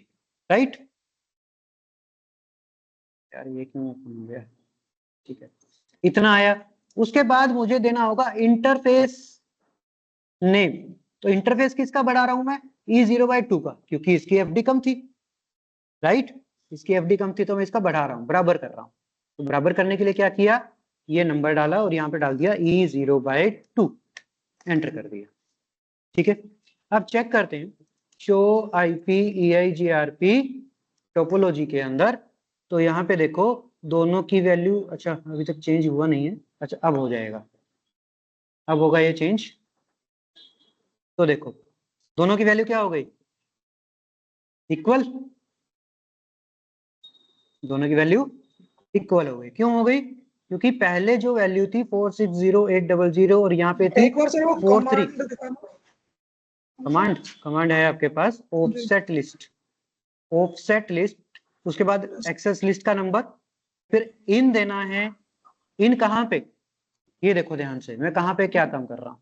राइट? यार ये क्यों ओपन हो गया? ठीक है, इतना आया। उसके बाद मुझे देना होगा इंटरफेस नेम। तो इंटरफेस किसका बढ़ा रहा हूं मैं? E0/2 का, क्योंकि इसकी एफडी कम थी, राइट? इसकी एफडी कम थी तो मैं इसका बढ़ा रहा हूं, बराबर कर रहा हूं। तो बराबर करने के लिए क्या किया? ये नंबर डाला और यहाँ पे डाल दिया E0/2, एंटर कर दिया। ठीक है, अब चेक करते हैं शो आईपी EIGRP टोपोलॉजी के अंदर। तो यहाँ पे देखो दोनों की वैल्यू, अच्छा अभी तक चेंज हुआ नहीं है, अच्छा अब हो जाएगा, अब होगा ये चेंज। तो देखो दोनों की वैल्यू क्या हो गई? इक्वल। दोनों की वैल्यू इक्वल हो गई। क्यों हो गई? क्योंकि पहले जो वैल्यू थी 460800 और यहाँ पे थी एक बार सर वो 43। कमांड दिखाना। कमांड है आपके पास ऑफसेट लिस्ट। ऑफसेट लिस्ट, उसके बाद एक्सेस लिस्ट का नंबर, फिर इन देना है। इन कहाँ पे? ये देखो ध्यान से, मैं कहाँ पे क्या काम कर रहा हूँ।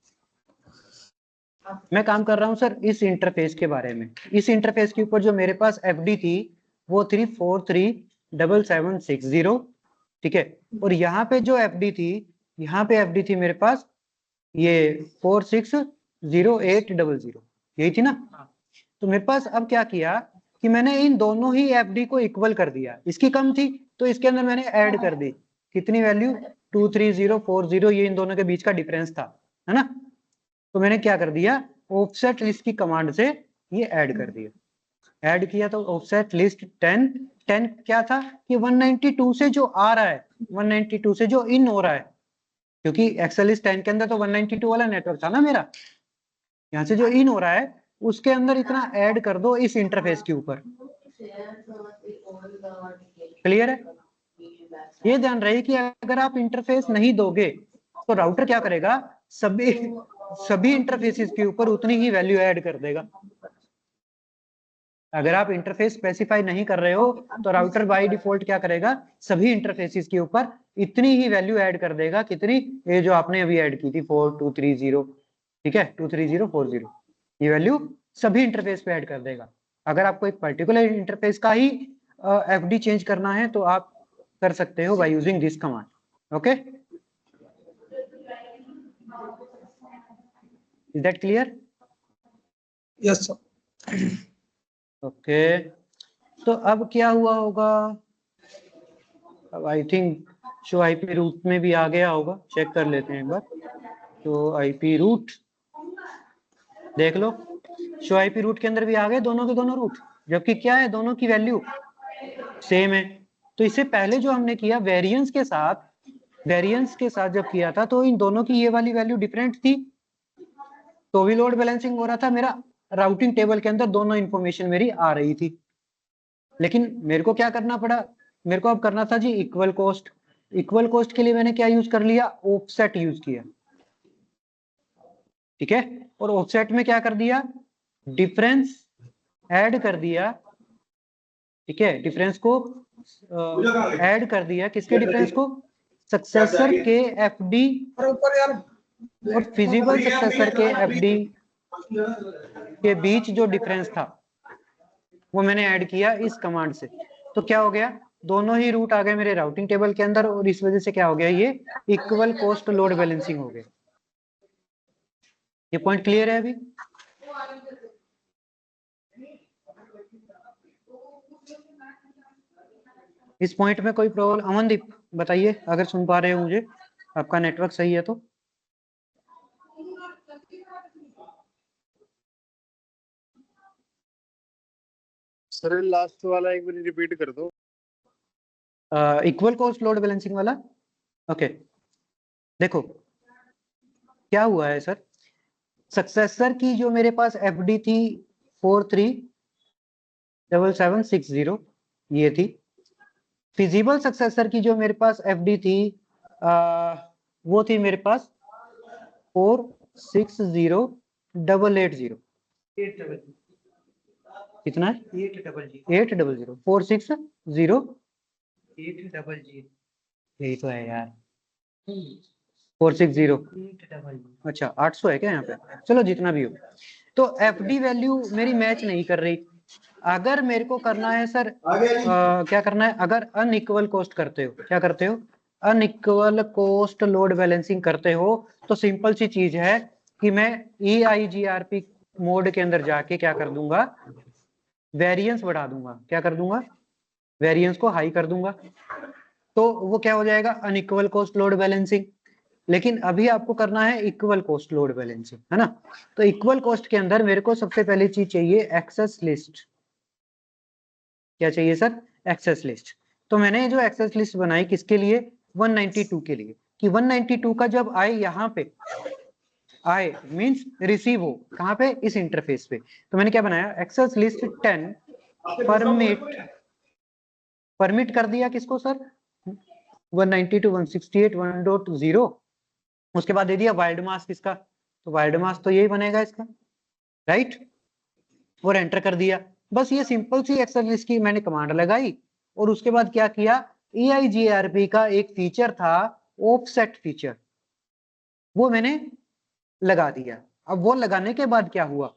मैं काम कर रहा हूँ सर इस इंटरफेस के बारे में। इस इंटरफेस के ऊपर जो मेरे पास एफडी थी वो 3437760। ठीक है, और यहाँ पे जो एफडी थी, यहाँ पे एफडी थी मेरे पास ये 460800, यही थी ना? तो मेरे पास अब क्या किया कि मैंने इन दोनों ही एफडी को इक्वल कर दिया। इसकी कम थी तो इसके अंदर मैंने ऐड कर दी। कितनी वैल्यू? 23040, ये इन दोनों के बीच का डिफरेंस था, है ना? तो मैंने क्या कर दिया, ऑफसेट लिस्ट की कमांड से ये ऐड कर दिया। ऐड किया तो ऑफसेट लिस्ट 10 क्या था कि 192 से जो आ रहा है, 192 से जो इन हो रहा है, क्योंकि एक्सेल लिस्ट 10 के अंदर तो 192 वाला नेटवर्क था ना मेरा, यहाँ से जो इन हो रहा है उसके अंदर इतना ऐड कर दो इस इंटरफेस के ऊपर। क्लियर है? ये ध्यान रहे कि अगर आप इंटरफेस नहीं दोगे तो राउटर क्या करेगा, सभी इंटरफेसेस के ऊपर उतनी ही वैल्यू ऐड कर देगा। अगर आप इंटरफेस स्पेसिफाई नहीं कर रहे हो तो राउटर बाय डिफॉल्ट क्या करेगा, सभी इंटरफेसेस के ऊपर इतनी ही वैल्यू ऐड कर देगा। कितनी? ये जो आपने अभी ऐड की थी 4230, ठीक है, 23040, ये वैल्यू सभी इंटरफेस पे ऐड कर देगा। अगर आपको एक पर्टिकुलर इंटरफेस का ही एफडी चेंज करना है तो आप कर सकते हो by using this command. Okay, is that clear? Yes sir. Okay, तो अब क्या हुआ होगा? अब I think show IP root में भी आ गया होगा, चेक कर लेते हैं एक बार। शो आईपी रूट, देख लो शो आईपी रूट के अंदर भी आ गए दोनों के दोनों रूट, जबकि क्या है, दोनों की वैल्यू सेम है। तो इससे पहले जो हमने किया वेरिएंस के साथ जब किया था तो इन दोनों की ये वाली वैल्यू डिफरेंट थी, तो भी लोड बैलेंसिंग हो रहा था मेरा। राउटिंग टेबल के अंदर दोनों इंफॉर्मेशन मेरी आ रही थी, लेकिन मेरे को क्या करना पड़ा, मेरे को अब करना था जी इक्वल कोस्ट। इक्वल कोस्ट के लिए मैंने क्या यूज कर लिया, ऑफसेट यूज किया। ठीक है, और ऑफसेट में क्या कर दिया, डिफरेंस ऐड कर दिया। ठीक है, डिफरेंस को ऐड कर दिया, किसके डिफरेंस को, सक्सेसर के एफडी और ऊपर यार और फिजिबल सक्सेसर के एफडी के बीच जो डिफरेंस था वो मैंने ऐड किया इस कमांड से। तो क्या हो गया, दोनों ही रूट आ गए मेरे राउटिंग टेबल के अंदर, और इस वजह से क्या हो गया, ये इक्वल कोस्ट लोड बैलेंसिंग हो गया। ये पॉइंट क्लियर है अभी? इस पॉइंट में कोई प्रॉब्लम? अमनदीप बताइए अगर सुन पा रहे हो मुझे, आपका नेटवर्क सही है तो। सर लास्ट वाला एक बार रिपीट कर दो। इक्वल कॉस्ट लोड बैलेंसिंग वाला। ओके, देखो क्या हुआ है सर, सक्सेसर की जो मेरे पास एफडी थी 437760 ये थी। फिजिबल सक्सेसर की जो मेरे पास एफडी थी वो थी मेरे पास 460880। 800 कितना है? 800 800 460 800 यही तो है यार 460। 800। अच्छा 800 है क्या यहाँ पे? चलो जितना भी हो, तो एफडी वैल्यू मेरी मैच नहीं कर रही। अगर मेरे को करना है सर क्या करना है, अगर अनइक्वल कॉस्ट करते हो, क्या करते हो, अनइक्वल कॉस्ट लोड बैलेंसिंग करते हो, तो सिंपल सी चीज है कि मैं EIGRP मोड के अंदर जाके क्या कर दूंगा, वेरिएंस बढ़ा दूंगा। क्या कर दूंगा? वेरिएंस को हाई कर दूंगा, तो वो क्या हो जाएगा, अनइक्वल कॉस्ट लोड बैलेंसिंग। लेकिन अभी आपको करना है इक्वल कॉस्ट लोड बैलेंसिंग, है ना? तो इक्वल कॉस्ट के अंदर मेरे को सबसे पहली चीज चाहिए एक्सेस लिस्ट। क्या चाहिए सर? Access list. तो मैंने जो एक्सेस लिस्ट बनाई किसके लिए? 192 के लिए, कि 192 का जब आए यहाँ पे आए मींस रिसीव हो कहाँ पे, इस इंटरफेस पे। तो मैंने क्या बनाया, एक्सेस लिस्ट 10 परमिट कर दिया किसको सर, 192.168.1.0। उसके बाद दे दिया वाइल्ड मास्क इसका, तो वाइल्ड मास्क तो यही बनेगा इसका, राइट? और एंटर कर दिया। बस ये सिंपल सी एक्सेल लिस्ट की मैंने कमांड लगाई, और उसके बाद क्या किया, EIGRP का एक फीचर था ऑफसेट फीचर, वो मैंने लगा दिया। अब वो लगाने के बाद क्या हुआ,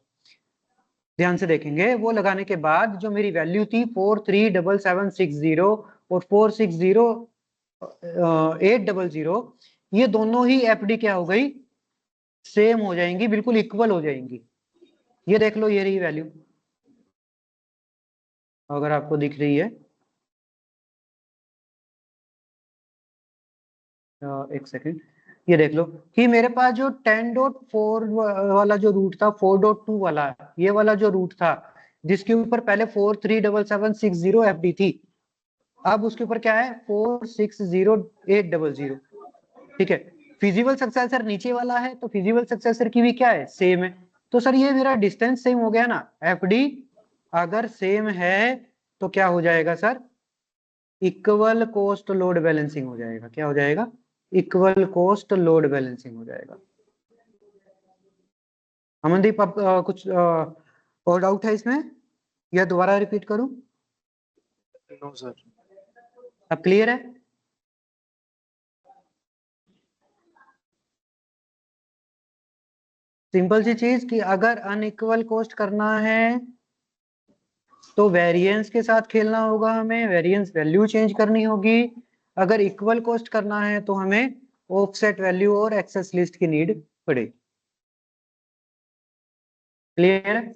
ध्यान से देखेंगे, वो लगाने के बाद जो मेरी वैल्यू थी 437760 और 460800, ये दोनों ही एफडी क्या हो गई, सेम हो जाएंगी, बिल्कुल इक्वल हो जाएंगी। ये देख लो, ये रही वैल्यू, अगर आपको दिख रही है। एक सेकंड, ये देख लो कि मेरे पास जो 10.4 वाला जो रूट था, 4.2 वाला, ये वाला जो रूट था जिसके ऊपर पहले 437760 एफडी थी, अब उसके ऊपर क्या है, 460800। ठीक है, फिजिबल सक्सेसर नीचे वाला है, तो फिजिबल सक्सेसर की भी क्या है, सेम है। तो सर ये मेरा डिस्टेंस सेम हो गया ना, एफडी अगर सेम है तो क्या हो जाएगा sir, equal cost load balancing हो जाएगा। क्या हो जाएगा? इक्वल कोस्ट लोड बैलेंसिंग हो जाएगा। अमनदीप, आप कुछ और डाउट है इसमें या दोबारा रिपीट करूं? No sir. अब क्लियर है? सिंपल सी चीज कि अगर अनइक्वल कॉस्ट करना है तो वेरिएंस के साथ खेलना होगा, हमें वेरिएंस वैल्यू चेंज करनी होगी। अगर इक्वल कॉस्ट करना है तो हमें ऑफसेट वैल्यू और एक्सेस लिस्ट की नीड पड़ेगी। क्लियर है?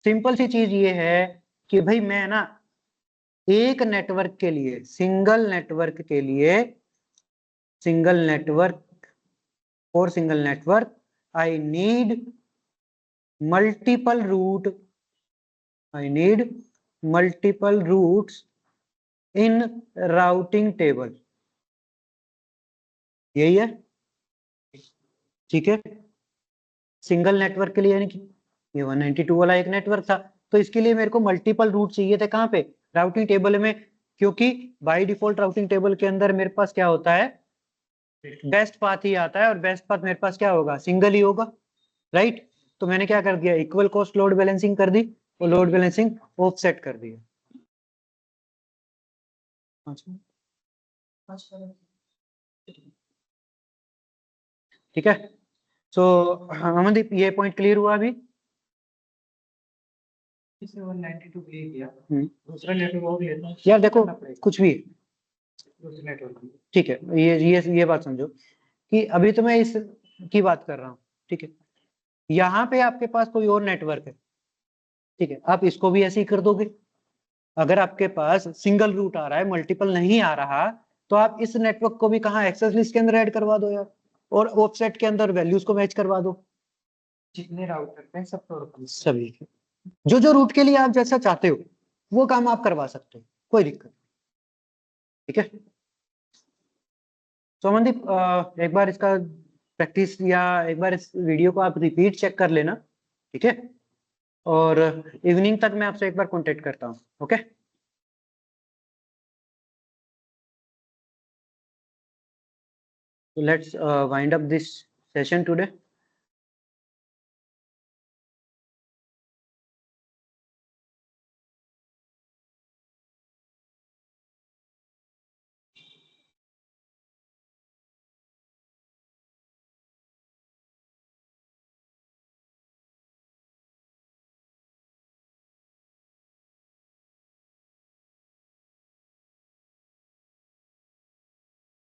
सिंपल सी चीज ये है कि भाई मैं ना एक नेटवर्क के लिए, सिंगल नेटवर्क के लिए, सिंगल नेटवर्क और single network I need multiple route, I need multiple routes in routing table. यही है, ठीक है? सिंगल नेटवर्क के लिए, यानी कि ये 192 वाला एक नेटवर्क था, तो इसके लिए मेरे को मल्टीपल रूट चाहिए थे। कहाँ पे? राउटिंग टेबल में, क्योंकि बाय डिफॉल्ट राउटिंग टेबल के अंदर मेरे पास क्या होता है, बेस्ट पाथ ही आता है, और बेस्ट पाथ मेरे पास क्या होगा, सिंगल ही होगा, राइट? तो मैंने क्या कर दिया, इक्वल कॉस्ट लोड बैलेंसिंग कर दी और लोड बैलेंसिंग ऑफसेट कर दिया। ठीक है, सो अमनदीप ये पॉइंट क्लियर हुआ अभी? इसे 192 के लिए किया, हम्म। दूसरा नेटवर्क और लेता हूं। यार देखो कुछ भी, दूसरे नेटवर्क ठीक है, ये बात समझो कि अभी तो मैं इस की बात कर रहा हूँ, ठीक है? यहाँ पे आपके पास कोई और नेटवर्क है, ठीक है, आप इसको भी ऐसे ही कर दोगे। अगर आपके पास सिंगल रूट आ रहा है, मल्टीपल नहीं आ रहा, तो आप इस नेटवर्क को भी कहाँ, एक्सेस लिस्ट के अंदर ऐड करवा दो यार, और ऑफसेट के अंदर वैल्यूज को मैच करवा दो। जितने राउटर हैं सब तो सभी जो जो रूट के लिए आप जैसा चाहते हो वो काम आप करवा सकते हो, कोई दिक्कत नहीं। ठीक है। सोमनदीप एक बार इसका प्रैक्टिस या एक बार इस वीडियो को आप रिपीट चेक कर लेना, ठीक है, और इवनिंग तक मैं आपसे एक बार कांटेक्ट करता हूँ। Okay, so let's wind up this session today.